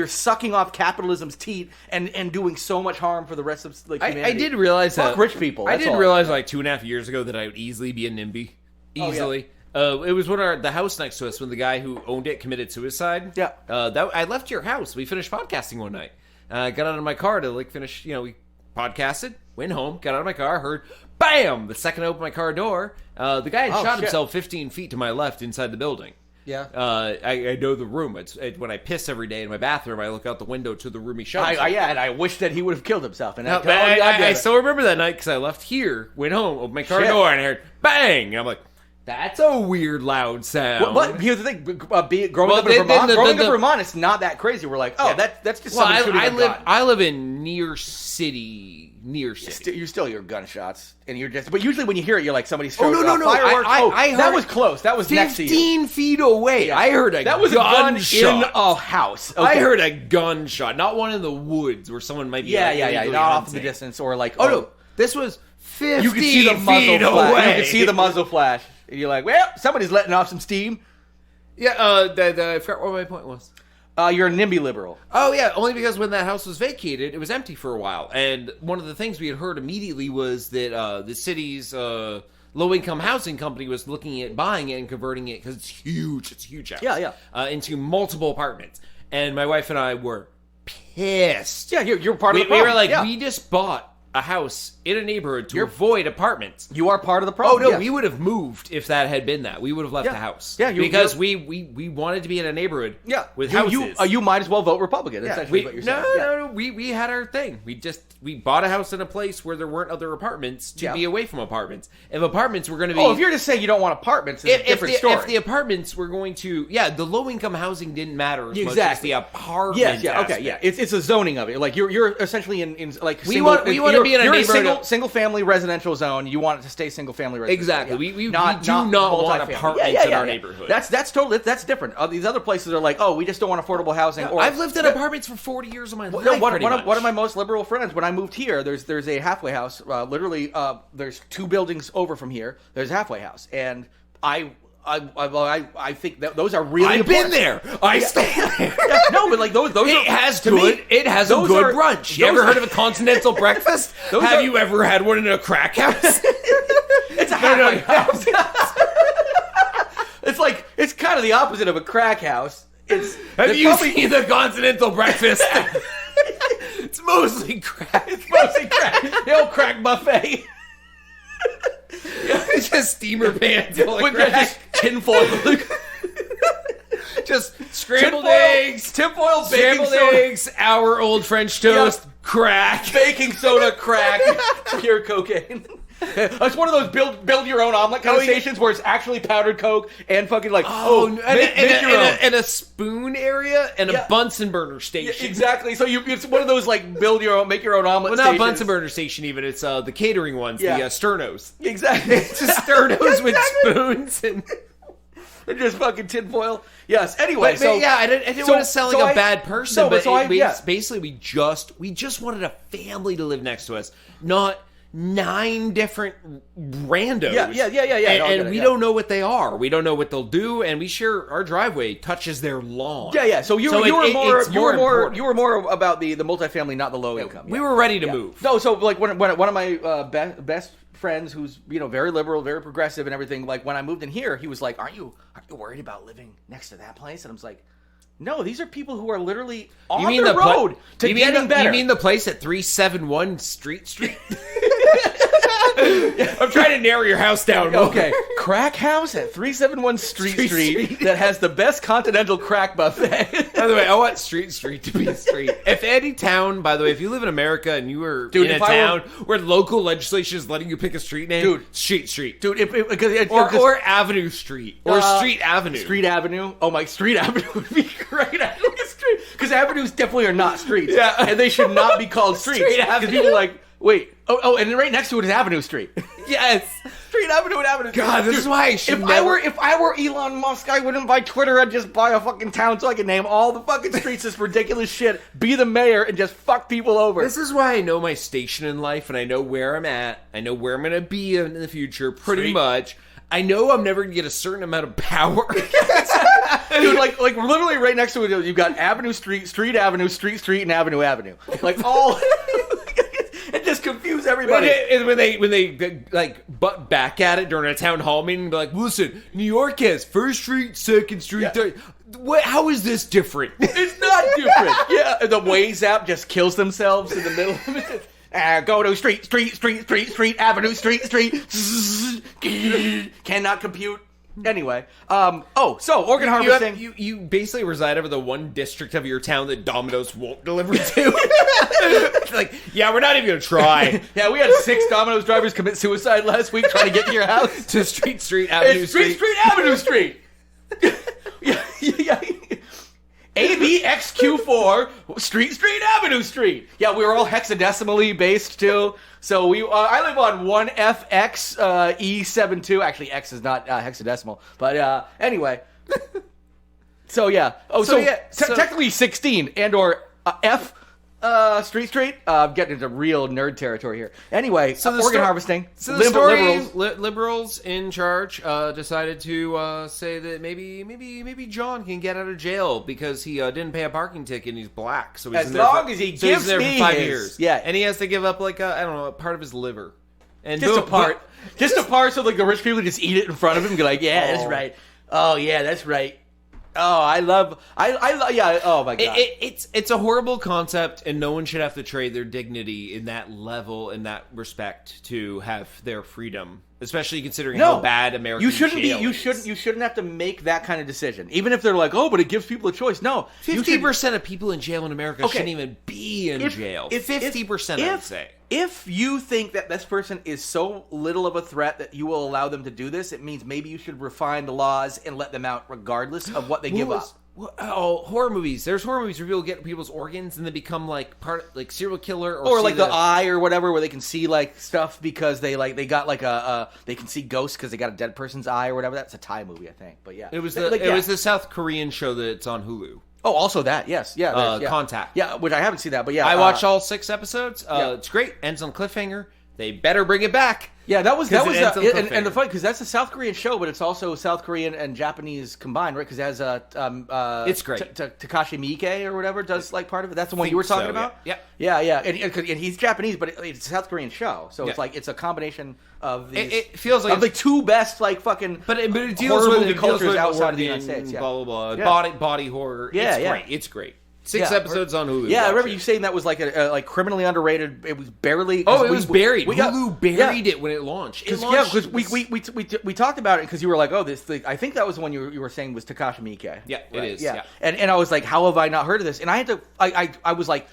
sucking off capitalism's teat and doing so much harm for the rest of humanity. I did realize Fuck rich people. I did realize like 2.5 years ago that I would easily be a NIMBY. Easily. Oh, yeah. It was when the house next to us, when the guy who owned it committed suicide. Yeah. I left your house. We finished podcasting one night. Got out of my car to finish. We podcasted. Went home. Got out of my car. Heard bam. The second I opened my car door, the guy had shot himself 15 feet to my left inside the building. Yeah. I know the room. When I piss every day in my bathroom, I look out the window to the room he shot himself. And I wish that he would have killed himself. And I still remember that night because I left here, went home, opened my car door, and I heard bang. And I'm like, that's a weird, loud sound. But here's the thing: growing up in Vermont, it's not that crazy. We're like, that's just somebody shooting a gun. I live in near city. You're still gunshots, and you're just. But usually when you hear it, you're like somebody's shooting no. fireworks. I heard that was close. That was next to you. 15 feet away. Yeah. I heard that was gunshot. A gun in a house. Okay. I heard a gunshot, not one in the woods where someone might be. Not off in the distance or like. Oh no, this was 50 You could see the muzzle feet flash. away. You could see the muzzle flash. And you're like, well, somebody's letting off some steam. Yeah, I forgot what my point was. You're a NIMBY liberal. Oh, yeah, only because when that house was vacated, it was empty for a while. And one of the things we had heard immediately was that the city's low-income housing company was looking at buying it and converting it, because it's a huge house. Yeah. Into multiple apartments. And my wife and I were pissed. Yeah, you're part of the problem. We were like, we just bought a house in a neighborhood to avoid apartments. You are part of the problem. Oh, no, we would have moved if that had been that. We would have left the house. Yeah, because we wanted to be in a neighborhood with houses. You might as well vote Republican, essentially what you're saying. No, we had our thing. We bought a house in a place where there weren't other apartments to be away from apartments. If apartments were going to be... Oh, if you're just saying you don't want apartments, it's a different story. If the apartments were going to... Yeah, the low-income housing didn't matter as much as the apartment aspect. It's a zoning of it. Like, you're essentially in like... We want to be in a neighborhood... Single-family residential zone. You want it to stay single-family residential. Exactly. We do not want apartments in our neighborhood. That's totally... That's different. These other places are like, oh, we just don't want affordable housing. No, I've lived in apartments for 40 years of my life. One of my most liberal friends, when I moved here, there's a halfway house. Literally, there's 2 buildings over from here. There's a halfway house, and I think that those are really. I've been there. I stay there. No, but like those. It has a good brunch. You ever heard of a continental breakfast? Have you ever had one in a crack house? It's a halfway house. It's kind of the opposite of a crack house. Have you seen the continental breakfast? It's mostly crack. The old crack buffet. It's just steamer pans with just tinfoil. Just scrambled eggs, tinfoil, scrambled eggs, hour-old French toast, crack, baking soda, crack, pure cocaine. It's one of those build your own omelet kind of stations where it's actually powdered Coke and fucking like make your own. And a spoon area and a Bunsen burner station. Yeah, exactly. So it's one of those like make your own omelet. Well, not Bunsen burner station even. It's the catering ones, the Sternos. Exactly. It's just Sternos with spoons and just fucking tinfoil. Yes. Anyway, I didn't want to sound like a bad person, basically we just wanted a family to live next to us, not 9 different randos. Yeah. And we don't know what they are. We don't know what they'll do, and we share our driveway touches their lawn. Yeah. So you were more about the multifamily, not the low income. We were ready to move. No, so like when one of my best friends who's very liberal, very progressive and everything, like when I moved in here, he was like, aren't you worried about living next to that place? And I was like, no, these are people who are literally on the road to getting better. You mean the place at 371 Street? I'm trying to narrow your house down. Okay, crack house at 371 Street that has the best continental crack buffet. By the way, I want Street to be a street. If any town, by the way, if you live in America and you are in a town where local legislation is letting you pick a street name, dude, Street. Dude, or Avenue Street. Or Street Avenue. Street Avenue. Oh my, Street Avenue would be great. Because avenues definitely are not streets. Yeah. And they should not be called streets. Because people are like, wait, and then right next to it is Avenue Street. Yes. Street Avenue and Avenue. God, this is why I should if I were Elon Musk, I wouldn't buy Twitter. I'd just buy a fucking town so I can name all the fucking streets this ridiculous shit, be the mayor, and just fuck people over. This is why I know my station in life, and I know where I'm at. I know where I'm going to be in the future, pretty much. I know I'm never going to get a certain amount of power. Dude, like literally right next to it, you've got Avenue Street, Street Avenue, Street, and Avenue. Like all... It just confused everybody. When they like butt back at it during a town hall meeting, be like, "Listen, New York has First Street, Second Street, Third. What? How is this different? It's not different." Yeah, the Waze app just kills themselves in the middle of it. Go to Street, Avenue, Street. Cannot compute. Anyway, so organ harvesting. You basically reside over the one district of your town that Domino's won't deliver to. Like, yeah, we're not even gonna try. Yeah, we had 6 Domino's drivers commit suicide last week trying to get to your house. To Street, Avenue, Street, Avenue, Street. Yeah. ABXQ4 Street, Avenue, Street. Yeah, we were all hexadecimally based too. So I live on 1FX E72. Actually, X is not hexadecimal. But anyway. So yeah. Technically 16 and or F Street. Getting into real nerd territory here. Anyway, so organ harvesting. So the liberals in charge decided to say that maybe John can get out of jail because he didn't pay a parking ticket and he's black. So he's as long as he gives there me for 5 his, years. Yeah, and he has to give up like a part of his liver. And just a part. Just a part so like the rich people just eat it in front of him and be like, yeah, that's right. Oh yeah, that's right. Oh, I love, yeah. Oh my god, it's a horrible concept, and no one should have to trade their dignity in that level, in that respect, to have their freedom. Especially considering how bad American you shouldn't jail be. You is. You shouldn't have to make that kind of decision, even if they're like, oh, but it gives people a choice. No, 50% of people in jail in America shouldn't even be in jail. 50%, I'd say. If you think that this person is so little of a threat that you will allow them to do this, it means maybe you should refine the laws and let them out regardless of what they give up. Horror movies. There's horror movies where people get people's organs and they become like like serial killer or like the eye or whatever, where they can see like stuff because they got like they can see ghosts because they got a dead person's eye or whatever. That's a Thai movie, I think. But yeah, it was the South Korean show that's on Hulu. Oh, also that, yes, yeah, Contact. Yeah, which I haven't seen that, but yeah, I watched all 6 episodes. It's great. Ends on cliffhanger. They better bring it back. Yeah, that was and the funny because that's a South Korean show, but it's also South Korean and Japanese combined, right? Because it has it's great. Takashi Miike or whatever does like part of it. That's the one you were talking about. Yeah. And he's Japanese, but it's a South Korean show, so it's like it's a combination of these. It feels like of the 2 best like fucking but it deals with movie cultures outside of the United States. Yeah. Blah blah blah. Body horror. It's great. 6 episodes on Hulu. Yeah, I remember you saying that was like a like criminally underrated. It was barely. Oh, it was buried. Hulu buried it when it launched. Because we talked about it because you were like, oh, this thing. I think that was the one you were saying was Takashi Miike. Yeah, it is. Yeah, and I was like, how have I not heard of this? And I had to. I was like,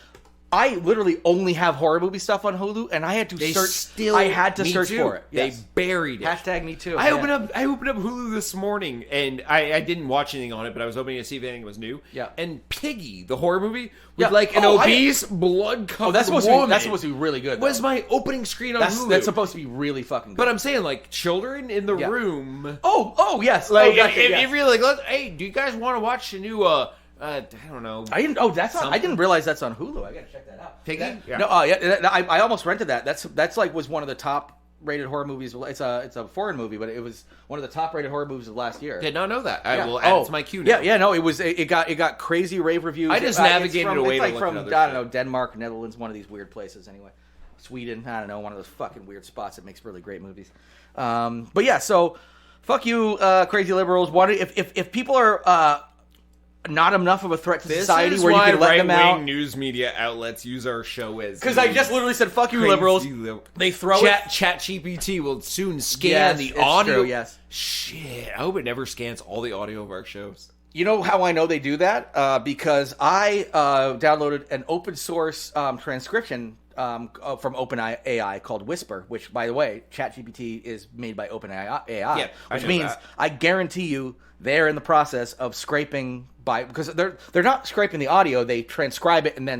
I literally only have horror movie stuff on Hulu, and I had to search. I had to search for it. Yes. They buried it. Hashtag me too. I opened up Hulu this morning, and I didn't watch anything on it, but I was hoping to see if anything was new. Yeah. And Piggy, the horror movie, with like an obese, blood-covered that's supposed woman. That's supposed to be really good. Was my opening screen on Hulu? That's supposed to be really fucking good. But I'm saying, like, children in the room. Oh yes. Like, if you're like, hey, do you guys want to watch the new? I don't know. I didn't. Oh, that's on. I didn't realize that's on Hulu. I gotta check that out. Piggy? No. I almost rented that. That's like was one of the top rated horror movies. It's a foreign movie, but it was one of the top rated horror movies of last year. Did not know that. I will add it to my queue now. Yeah. No, it got crazy rave reviews. I just navigated away from I don't know, Denmark, Netherlands, one of these weird places. Anyway, Sweden. I don't know, one of those fucking weird spots that makes really great movies. But yeah, so fuck you, crazy liberals. What if people are not enough of a threat to This society is where you why can let them out. right-wing news media outlets use our show as... Because I just literally said, fuck you, crazy liberals. They throw it. ChatGPT will soon scan Yes, the it's audio. true, yes. Shit, I hope it never scans all the audio of our shows. You know how I know they do that? Because I downloaded an open source transcription from OpenAI called Whisper, which, by the way, ChatGPT is made by OpenAI, Yeah, which means I guarantee you they're in the process of scraping because they're not scraping the audio, they transcribe it and then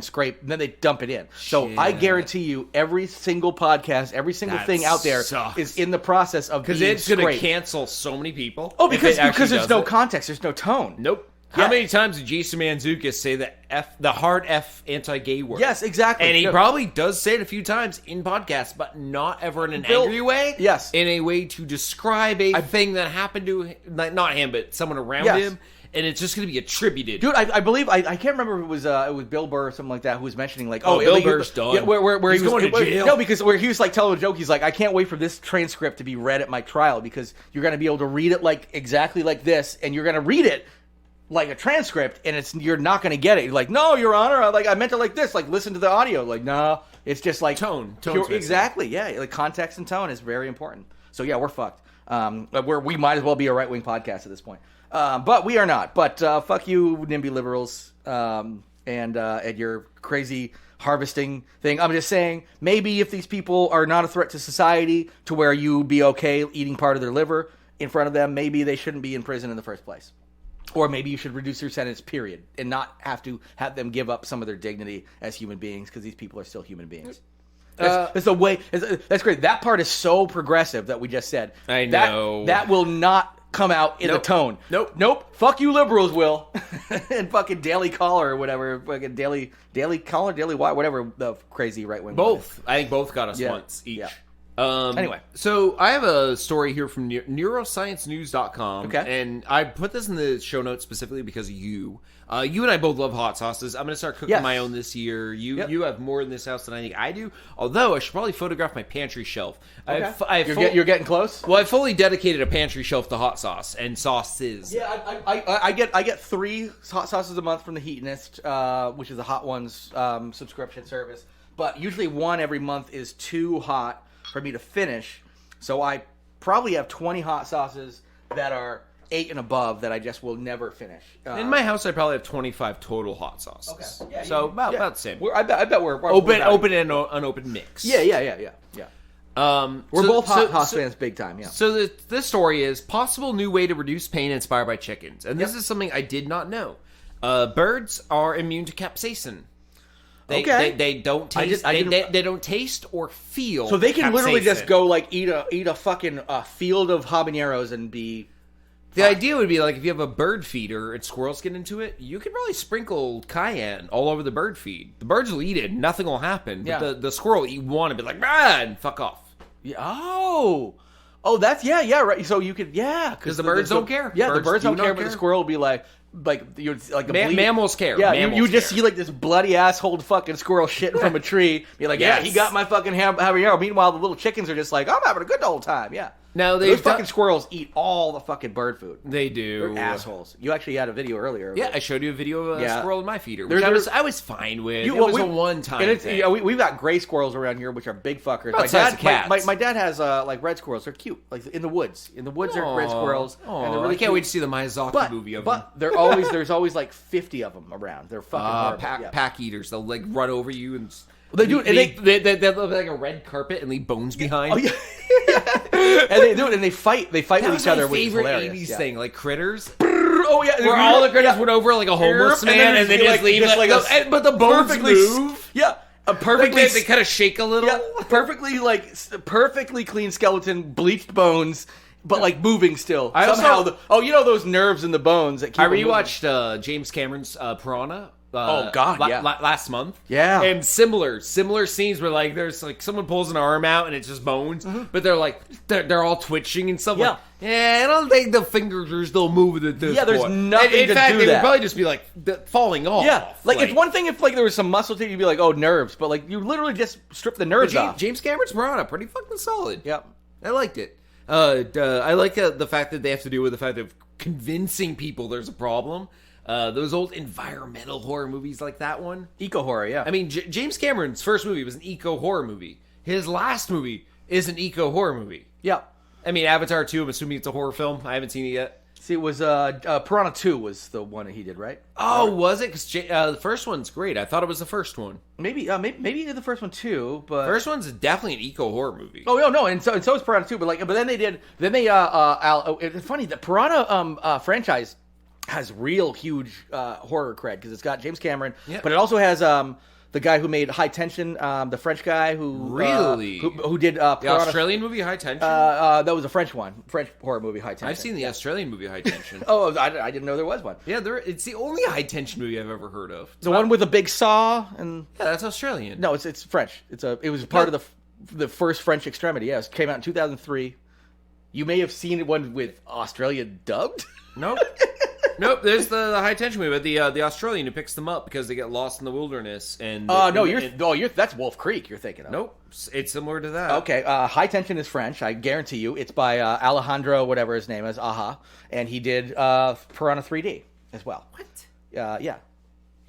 they dump it in. So I guarantee you every single podcast, every single thing out there is in the process of being because it's going to scraped. cancel so many people. Oh, because there's no context, there's no tone. Nope. How many times did Jason Mantzoukas say the hard F anti-gay word? Yes, exactly. And he probably does say it a few times in podcasts, but not ever in an angry way. Yes. In a way to describe a thing that happened to him, not him, but someone around him. And it's just going to be attributed. Dude, I believe, I can't remember if it was Bill Burr or something like that who was mentioning like, Bill Burr's done. Yeah, where he's he was going to jail. No, because where he was like telling a joke, he's like, I can't wait for this transcript to be read at my trial because you're going to be able to read it like exactly like this, and you're going to read it like a transcript, and you're not going to get it. You're like, no, Your Honor, I meant it like this. Like, listen to the audio. Like, no, it's just like tone. Exactly, yeah. Like context and tone is very important. So yeah, we're fucked. We might as well be a right wing podcast at this point, but we are not. But fuck you, NIMBY liberals, and your crazy harvesting thing. I'm just saying, maybe if these people are not a threat to society, to where you'd be okay eating part of their liver in front of them, maybe they shouldn't be in prison in the first place. Or maybe you should reduce your sentence, period, and not have them give up some of their dignity as human beings, because these people are still human beings. That's the way. That's great. That part is so progressive that we just said. I know. That will not come out in the tone. Nope. Fuck you, liberals will. And fucking Daily Caller or whatever. Fucking Daily Caller, Daily Wire, whatever the crazy right wing. Both. I think both got us once each. Yeah. Anyway, so I have a story here from neurosciencenews.com. Okay. And I put this in the show notes specifically because of you. You and I both love hot sauces. I'm going to start cooking my own this year. You have more in this house than I think I do. Although, I should probably photograph my pantry shelf. Okay. You're getting close? Well, I fully dedicated a pantry shelf to hot sauce and sauces. Yeah, I get 3 hot sauces a month from the Heatonist, which is the Hot Ones subscription service. But usually one every month is too hot for me to finish. So I probably have 20 hot sauces that are 8 and above that I just will never finish. In my house, I probably have 25 total hot sauces. Okay. Yeah, so about the same. I bet we're open and unopened mix. Yeah. We're both hot sauce fans big time, yeah. So this story is possible new way to reduce pain inspired by chickens. And this is something I did not know. Birds are immune to capsaicin. They don't taste. They don't taste or feel. So they can capsaicin. literally just go like eat a fucking field of habaneros and be. The idea would be like if you have a bird feeder and squirrels get into it, you could probably sprinkle cayenne all over the bird feed. The birds will eat it, nothing will happen. But the squirrel will eat one and be like, ah, and fuck off. Yeah. Oh, that's right. So you could because the birds don't care. Yeah, the birds don't care, but the squirrel will be like mammals care. Yeah, mammals you just see like this bloody asshole fucking squirrel shitting from a tree. Be like, he got my fucking habanero. Meanwhile, the little chickens are just like, I'm having a good old time. Yeah. Now those fucking squirrels eat all the fucking bird food. They do. They're assholes. You actually had a video earlier. Yeah, I showed you a video of a squirrel in my feeder, which I was fine with. It was a one-time thing. We've got gray squirrels around here, which are big fuckers. My dad has like red squirrels. They're cute, like in the woods. In the woods, are red squirrels. And they're really I can't wait to see the Miyazaki movie of them. But there's always like 50 of them around. They're fucking pack eaters. They'll like run over you and. They do, and they look like a red carpet and leave bones behind. Oh, yeah. And they do it, and they fight with each other. Which is my favorite 80s thing, like Critters. Where all the critters went over like a homeless man, and they just leave but the bones move. Yeah. Perfectly, they kind of shake a little. Yeah, perfectly clean skeleton, bleached bones, but like moving still. You know those nerves in the bones that keep. I rewatched James Cameron's Piranha. Last month. Yeah. And similar scenes where like there's like someone pulls an arm out and it's just bones, but they're like they're all twitching and stuff. Yeah. I don't think the fingers are still moving at this point. There's nothing to do that. It would probably just be like falling off. Yeah. Like it's one thing if like there was some muscle to it, you'd be like, oh, nerves, but like you literally just strip the nerves off. James Cameron's Piranha, pretty fucking solid. Yep. I liked it. I like the fact that they have to deal with the fact of convincing people there's a problem. those old environmental horror movies like that one. Eco horror, yeah. I mean, James Cameron's first movie was an eco horror movie. His last movie is an eco horror movie. Yeah. I mean, Avatar 2, I'm assuming it's a horror film. I haven't seen it yet. See, it was Piranha 2 was the one that he did, right? Oh, was it? Because the first one's great. I thought it was the first one. Maybe he did the first one too, but First one's definitely an eco horror movie. oh no, and so is Piranha 2. But then it's funny the Piranha franchise has real huge horror cred because it's got James Cameron, but it also has the guy who made High Tension, the French guy who did the Piranha, Australian movie High Tension. that was a French horror movie, High Tension. I've seen the Australian movie High Tension. Oh, I didn't know there was one. Yeah, it's the only High Tension movie I've ever heard of. The one with the big saw and yeah, that's Australian. no, it's French. It was part of the first French Extremity. Yeah, it came out in 2003. You may have seen one with Australia dubbed. Nope. Nope, there's the High Tension movie, but the Australian who picks them up because they get lost in the wilderness. And that's Wolf Creek you're thinking of. Nope, it's similar to that. Okay, High Tension is French. I guarantee you, it's by Alejandro, whatever his name is, and he did Piranha 3D as well. What? Yeah.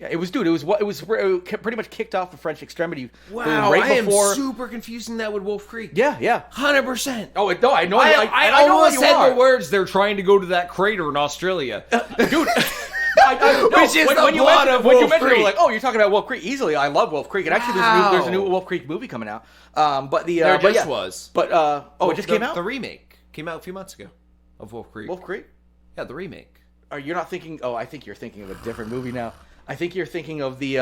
Yeah, it was pretty much kicked off the French Extremity. Wow, right I before... am super confusing that with Wolf Creek. Yeah. 100%. Oh, no, I know. I know almost you said are. the words, they're trying to go to that crater in Australia. Dude. Which is the plot of when you Wolf mentioned Creek. it, like, oh, you're talking about Wolf Creek. Easily, I love Wolf Creek. And actually, there's a new Wolf Creek movie coming out. It just came out? The remake came out a few months ago of Wolf Creek. Wolf Creek? Yeah, the remake. You're not thinking... Oh, I think you're thinking of a different movie now. I think you're thinking of the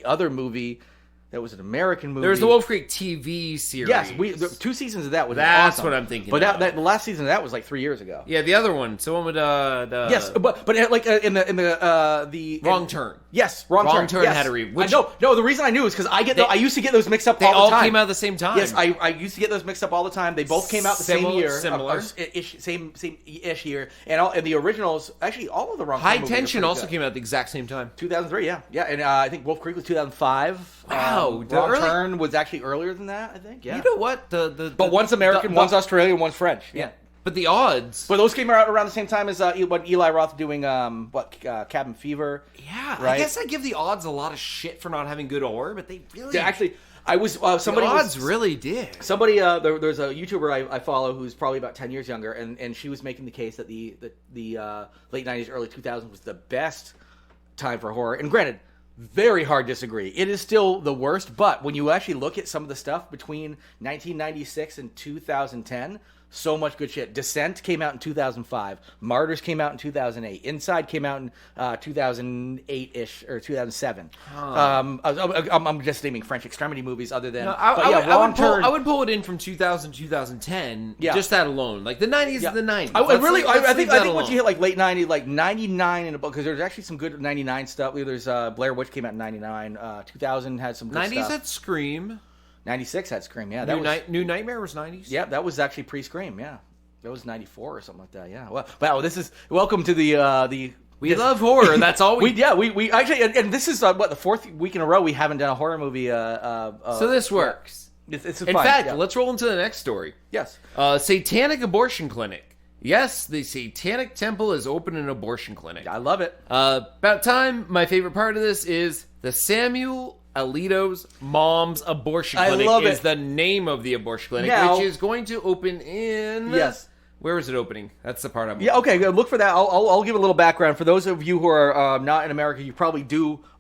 other movie that was an American movie. There's the Wolf Creek TV series. Yes, 2 seasons of that was That's awesome. what I'm thinking. But the last season of that was like 3 years ago. Yeah, the other one. So one with yes, but like in the Wrong Turn. Yes, Wrong Turn had a reboot. No, the reason I knew is because I used to get those mixed up all the time. They all came out at the same time. Yes, I used to get those mixed up all the time. They both came out the same year. Similar. Same-ish year. And the originals, actually all of the Wrong Turn High movies Tension are also good. came out at the exact same time. 2003, yeah. And I think Wolf Creek was 2005. Wow. Wrong Turn was actually earlier than that, I think. Yeah. You know what? But one's American, one's Australian, one's French. Yeah. But the odds. But those came out around the same time as what Eli Roth doing, Cabin Fever. Yeah. Right? I guess I give the odds a lot of shit for not having good horror, but they really... Actually, I was... somebody the odds really did. Somebody, there's a YouTuber I follow who's probably about 10 years younger, and she was making the case that the late 90s, early 2000s was the best time for horror. And granted... Very hard disagree. It is still the worst, but when you actually look at some of the stuff between 1996 and 2010, so much good shit. Descent came out in 2005. Martyrs came out in 2008. Inside came out in 2008-ish or 2007. I'm just naming French Extremity movies other than... I would pull it in from 2000 to 2010, just that alone. Like, the 90s is the 90s. I think once you hit, like, late 90s, like 99 and above, because there's actually some good 99 stuff. There's Blair Witch came out in 99. 2000 had some good 90s stuff. had Scream. 96 had Scream, yeah. New Nightmare was 90s? Yeah, that was actually pre-Scream, yeah. That was 94 or something like that, yeah. Well, wow, this is... Welcome to the... We love horror, that's all we... we actually... And this is, the fourth week in a row we haven't done a horror movie. So this works. It's in fact, let's roll into the next story. Yes. Satanic abortion clinic. Yes, the Satanic Temple is open an abortion clinic. I love it. About time, my favorite part of this is the Samuel Alito's Mom's Abortion Clinic is the name of the abortion clinic, which is going to open in... Yes. Where is it opening? That's the part I'm... Yeah, okay, look for that. I'll give a little background. For those of you who are not in America, you probably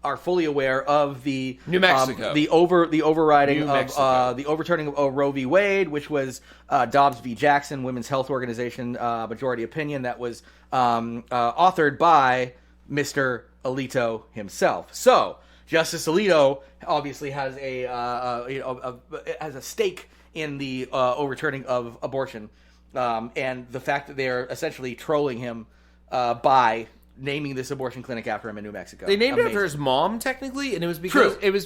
are fully aware of the... New Mexico. The overriding New of... Mexico. the overturning of Roe v. Wade, which was Dobbs v. Jackson, Women's Health Organization, majority opinion that was authored by Mr. Alito himself. So... Justice Alito obviously has has a stake in the overturning of abortion, and the fact that they're essentially trolling him by naming this abortion clinic after him in New Mexico. They named it after his mom, technically, and it was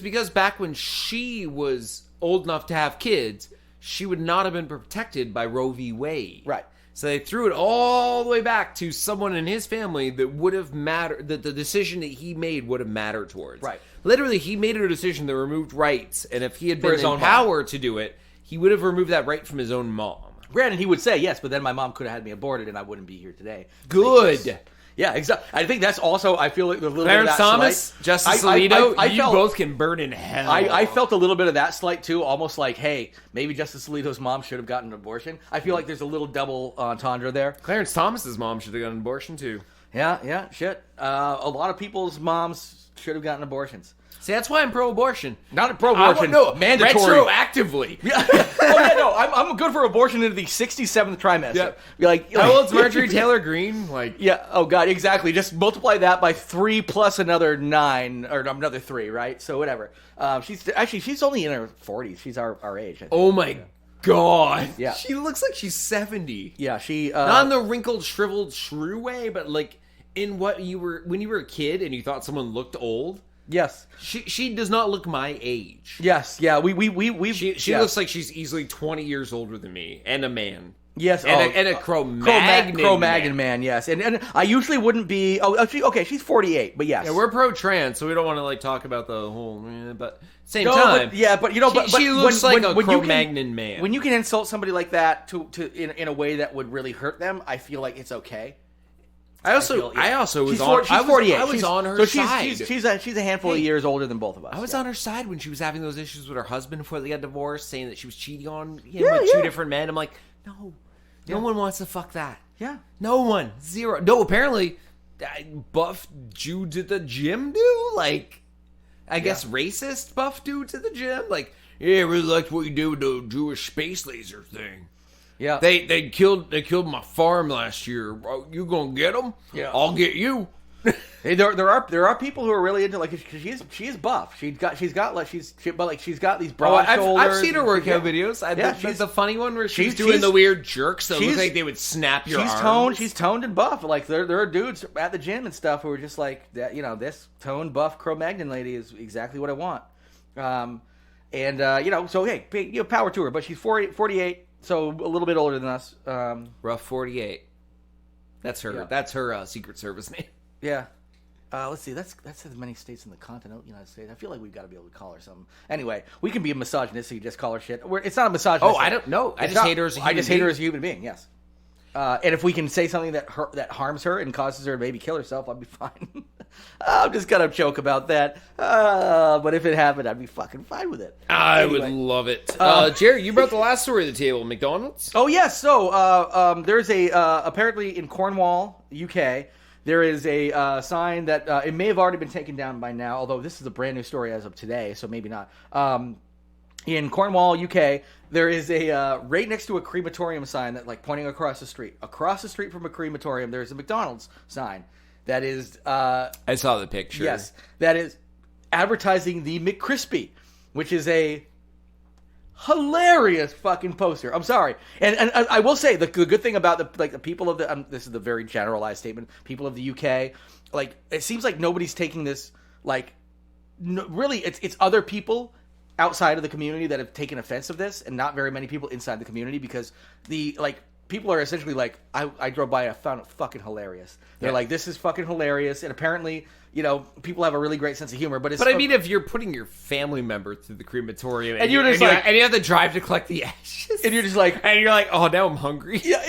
because back when she was old enough to have kids, she would not have been protected by Roe v. Wade. Right. So they threw it all the way back to someone in his family that would have mattered, that the decision that he made would have mattered towards. Right. Literally, he made a decision that removed rights, and if he had been in power to do it, he would have removed that right from his own mom. Granted, he would say yes, but then my mom could have had me aborted, and I wouldn't be here today. Good. Yeah, exactly. I think that's also. I feel like a little Clarence bit of that Thomas, slight. Justice Alito, I you felt, both can burn in hell. I felt a little bit of that slight too, almost like, hey, maybe Justice Alito's mom should have gotten an abortion. I feel like there's a little double entendre there. Clarence Thomas's mom should have gotten an abortion too. Yeah, shit. A lot of people's moms should have gotten abortions. See, that's why I'm pro-abortion. Not pro-abortion. No, mandatory. retroactively. Yeah. Oh yeah, no. I'm good for abortion into the 67th trimester. Yeah. Like, how old's Marjorie Taylor Greene? Like, yeah. Oh god, exactly. Just multiply that by 3 plus another 9 or another 3, right? So whatever. She's only in her 40s. She's our age. I think. oh my god. Yeah. She looks like she's 70. Yeah, she Not in the wrinkled, shriveled, shrew way, but like in what you were when you were a kid and you thought someone looked old. Yes. She does not look my age. Yes. Yeah. We She looks like she's easily 20 years older than me and a man. Yes. And a Cro-Magnon man. Yes. And I usually wouldn't be. She's 48, but yes. Yeah, we're pro-trans, so we don't want to like talk about the whole. But same time, but you know, she looks like a Cro-Magnon man. When you can insult somebody like that in a way that would really hurt them, I feel like it's okay. I also was she's on. She's 48. I was on her so side. She's a handful of years older than both of us. I was on her side when she was having those issues with her husband before they got divorced, saying that she was cheating on him with 2 different men. I'm like, no one wants to fuck that. Yeah, no one, 0. No, apparently, buff dudes at the gym do. Like, I guess racist buff dudes at the gym. Like, yeah, I really liked what you did with the Jewish space laser thing. Yeah, they killed my farm last year. You gonna get them? Yeah, I'll get you. Hey, there are people who are really into like she's buff. She's got these broad shoulders. I've seen her workout videos. She's the funny one where she's doing the weird jerks that look like they would snap your arms. She's toned and buff. Like there are dudes at the gym and stuff who are just like that. You know, this toned buff Cro-Magnon lady is exactly what I want. So hey, power to her. But she's 48. So a little bit older than us. Rough 48. That's her. Yeah. That's her Secret Service name. Yeah. Let's see. That's as many states in the continental United States. I feel like we've got to be able to call her something. Anyway, we can be a misogynistic, just call her shit. It's not a misogynistic. Oh, I don't know. I just hate her as a human being. I just hate her as a human being. Yes. And if we can say something that harms her and causes her to maybe kill herself, I'll be fine. I'm just gonna joke about that. But if it happened, I'd be fucking fine with it. I would love it. Jerry, you brought the last story to the table. McDonald's? Oh yes. So there's apparently in Cornwall, UK. There is a sign that it may have already been taken down by now, although this is a brand new story as of today, so maybe not. In Cornwall, UK, there is a right next to a crematorium sign that, like, pointing across the street. Across the street from a crematorium, there's a McDonald's sign that is. I saw the picture. Yes, that is advertising the McCrispy, which is a hilarious fucking poster. I'm sorry, and I will say the good thing about the people of the this is the very generalized statement. People of the UK, like, it seems like nobody's taking this like really. It's other people outside of the community that have taken offense of this, and not very many people inside the community, because people are essentially like, I drove by, I found it fucking hilarious. They're like, this is fucking hilarious, and apparently, people have a really great sense of humor. But I mean, if you're putting your family member through the crematorium and you're just like, and you have to drive to collect the ashes, and you're just like, oh, now I'm hungry. Yeah.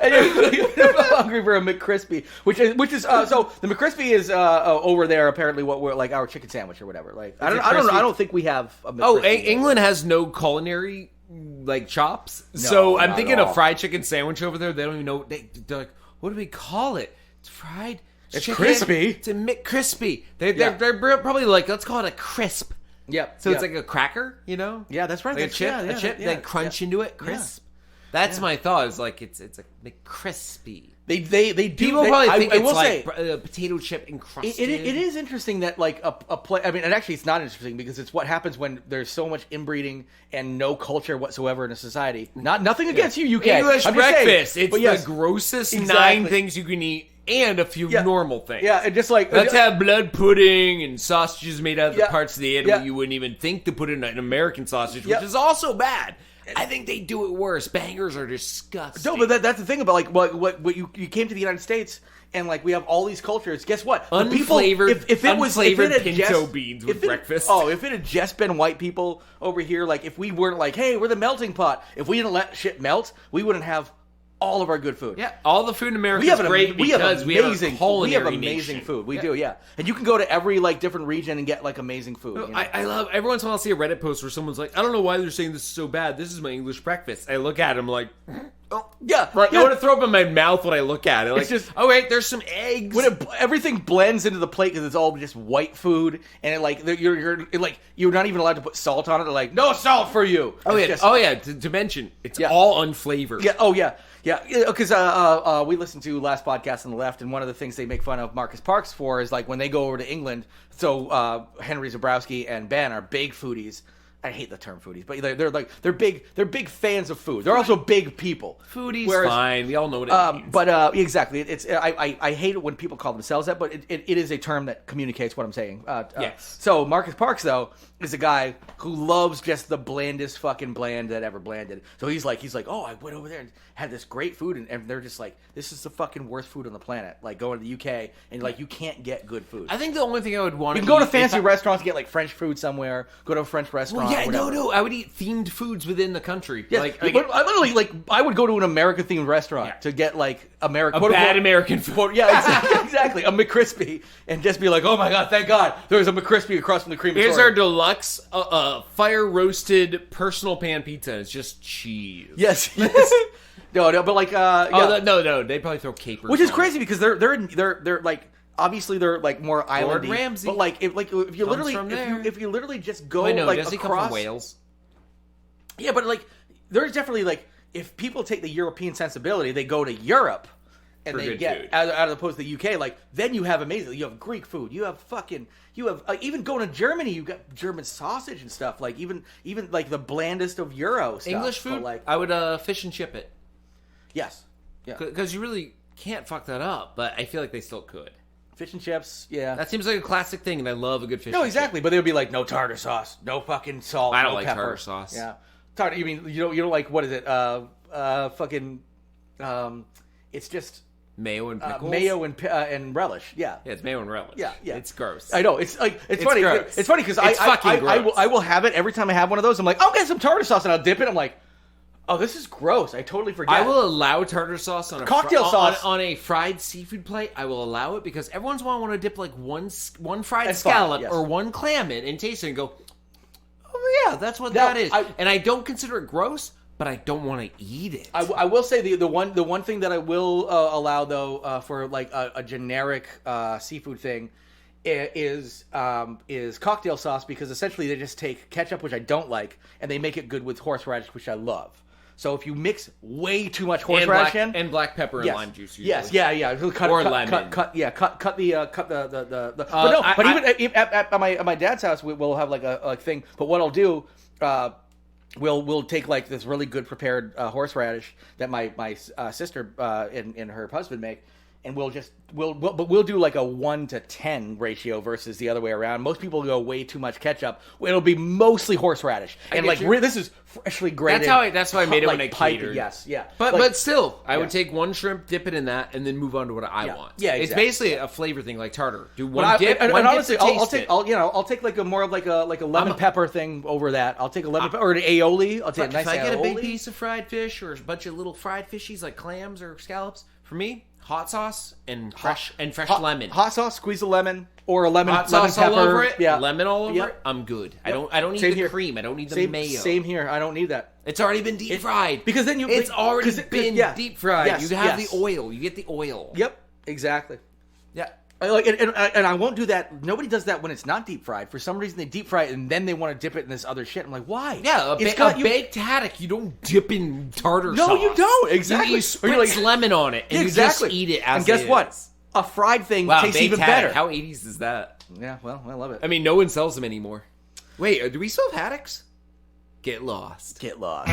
And you're hungry for a McCrispy, which is so the McCrispy is over there apparently what we're like our chicken sandwich or whatever. Like I don't think we have a McCrispy. Oh, England has no culinary chops. No, so I'm thinking a fried chicken sandwich over there. They don't even know. They're like, what do we call it? It's fried. It's crispy. It's a McCrispy. They're probably like, let's call it a crisp. Yep. So it's like a cracker, Yeah, that's right. Like a chip. They crunch into it. Crisp. That's my thought. Is like it's a McCrispy. They do. People probably think it's like a potato chip encrusted. It is interesting that like a play. I mean, and actually, it's not interesting because it's what happens when there's so much inbreeding and no culture whatsoever in a society. Nothing against you, UK. English breakfast. Saying, it's the grossest 9 things you can eat. And a few normal things. Yeah, and just like... Let's have blood pudding and sausages made out of the parts of the animal you wouldn't even think to put in an American sausage, which is also bad. I think they do it worse. Bangers are disgusting. No, but that's the thing about like what you came to the United States and like we have all these cultures. Guess what? The Unflavored, if it had pinto just, beans with if it- breakfast. Oh, if it had just been white people over here, like if we weren't like, hey, we're the melting pot. If we didn't let shit melt, we wouldn't have all of our good food. Yeah, all the food in America We have is great because we have a culinary amazing nation. food. We do, yeah. And you can go to every like different region and get like amazing food. You know? I love every once in a while I'll see a Reddit post where someone's like, I don't know why they're saying this is so bad. This is my English breakfast. I look at him like, oh yeah, right. yeah. I want to throw up in my mouth when I look at it. Like, It's just- oh wait, there's some eggs. When everything blends into the plate because it's all just white food, and it, like you're not even allowed to put salt on it. They're like, no salt for you. Oh It's yeah, just- to mention, it's Yeah. all unflavored. Yeah. Oh yeah. Yeah. Because we listened to last podcast on the left, and one of the things they make fun of Marcus Parks for is like when they go over to England. So Henry Zabrowski and Ben are big foodies. I hate the term foodies, but they're big fans of food. They're also big people. Foodie's fine. We all know what it means. But exactly, I hate it when people call themselves that, but it is a term that communicates what I'm saying. Yes. So Marcus Parks though is a guy who loves just the blandest fucking bland that ever blanded. So he's like, oh, I went over there and had this great food, and they're just like, this is the fucking worst food on the planet. Like going to the UK and like you can't get good food. I think the only thing I would want You can go to fancy restaurants, get like French food somewhere. Go to a French restaurant. Yeah, whatever. no. I would eat themed foods within the country. Yeah, but I literally I would go to an American themed restaurant to get like American bad American food. Yeah, exactly, a McCrispy, and just be like, oh my god, thank God, there's a McCrispy across from the crematory. Here's our deluxe fire roasted personal pan pizza. It's just cheese. Yes. No, but like no, they probably throw capers. which is on crazy because they're like. Obviously, they're like more islandy. Ramsay. But like, if you Comes literally, from there. if you literally just go Wait, no, like does he across, come from Wales? Yeah, but like, there's definitely like, if people take the European sensibility, they go to Europe and For they good get food. out opposed to the UK. Like, then you have amazing. You have Greek food. You have even going to Germany. You got German sausage and stuff. Like even like the blandest of Euro stuff. English But, food? like I would fish and chip it. yes, yeah, Because you really can't fuck that up, but I feel like they still could. fish and chips. Yeah, That seems like a classic thing, and I love a good fish no, and exactly. But they would be like, no tartar sauce, no fucking salt. I don't no like pepper. tartar sauce. Yeah, tartar. You mean you don't like what is it? Fucking. It's just chip. Mayo and pickles? mayo and relish. Yeah. Yeah, it's mayo and relish. Yeah. It's gross. I know it's like it's funny. gross. It's funny because It's fucking I gross. will have it every time I have one of those. I'm like, I'll get some tartar sauce and I'll dip it. I'm like, oh, this is gross. I totally forget. I will allow tartar sauce on a Cocktail sauce. on a fried seafood plate. I will allow it because everyone's want to dip like one fried That's fine, scallop yes. or one clam in and taste it and go, oh yeah, that's what Now, that is. And I don't consider it gross, but I don't want to eat it. I will say the one thing that I will allow though for like a generic seafood thing is cocktail sauce, because essentially they just take ketchup, which I don't like, and they make it good with horseradish, which I love. So if you mix way too much horseradish and black pepper and yes. lime juice. Usually. Yes, yeah. Cut, Or cut, lemon. Cut the. But no, but even at my dad's house, we'll have like a thing. But what I'll do, we'll take like this really good prepared horseradish that my sister and her husband make, and we'll do like a 1-to-10 ratio versus the other way around. Most people go way too much ketchup. It'll be mostly horseradish, and like this is freshly grated. That's how I made it when I piped. catered. Yes, yeah. But still, I would take one shrimp, dip it in that, and then move on to what I want. Yeah, It's exactly. basically a flavor thing, like tartar. Do one dip, and one honestly, dip to I'll taste take it. I'll take like a more of like a lemon pepper thing over that. I'll take a lemon pepper or an aioli. I'll take a nice If I get a big aioli. piece of fried fish or a bunch of little fried fishies like clams or scallops, for me, hot sauce and fresh lemon. Hot sauce, squeeze a lemon or a lemon. Hot lemon sauce pepper. all over it, Yeah. lemon all over Yep. it. I'm good. Yep. I don't need Same the here. cream. I don't need the Same, mayo. Same here. I don't need that. It's already been deep fried. Because then it's already been deep fried. Yes, you have yes. the oil. You get the oil. Yep. Exactly. Yeah. And I won't do that. Nobody does that when it's not deep fried. For some reason, they deep fry it and then they want to dip it in this other shit. I'm like, why? Yeah, a baked haddock, you don't dip in tartar sauce. No, you don't. Exactly. You spritz lemon on it, and you just eat it as And guess is. what? A fried thing tastes baked even haddock. better. How 80s is that? Yeah, well, I love it. I mean, no one sells them anymore. Wait, do we still have haddocks? Get lost. Get lost.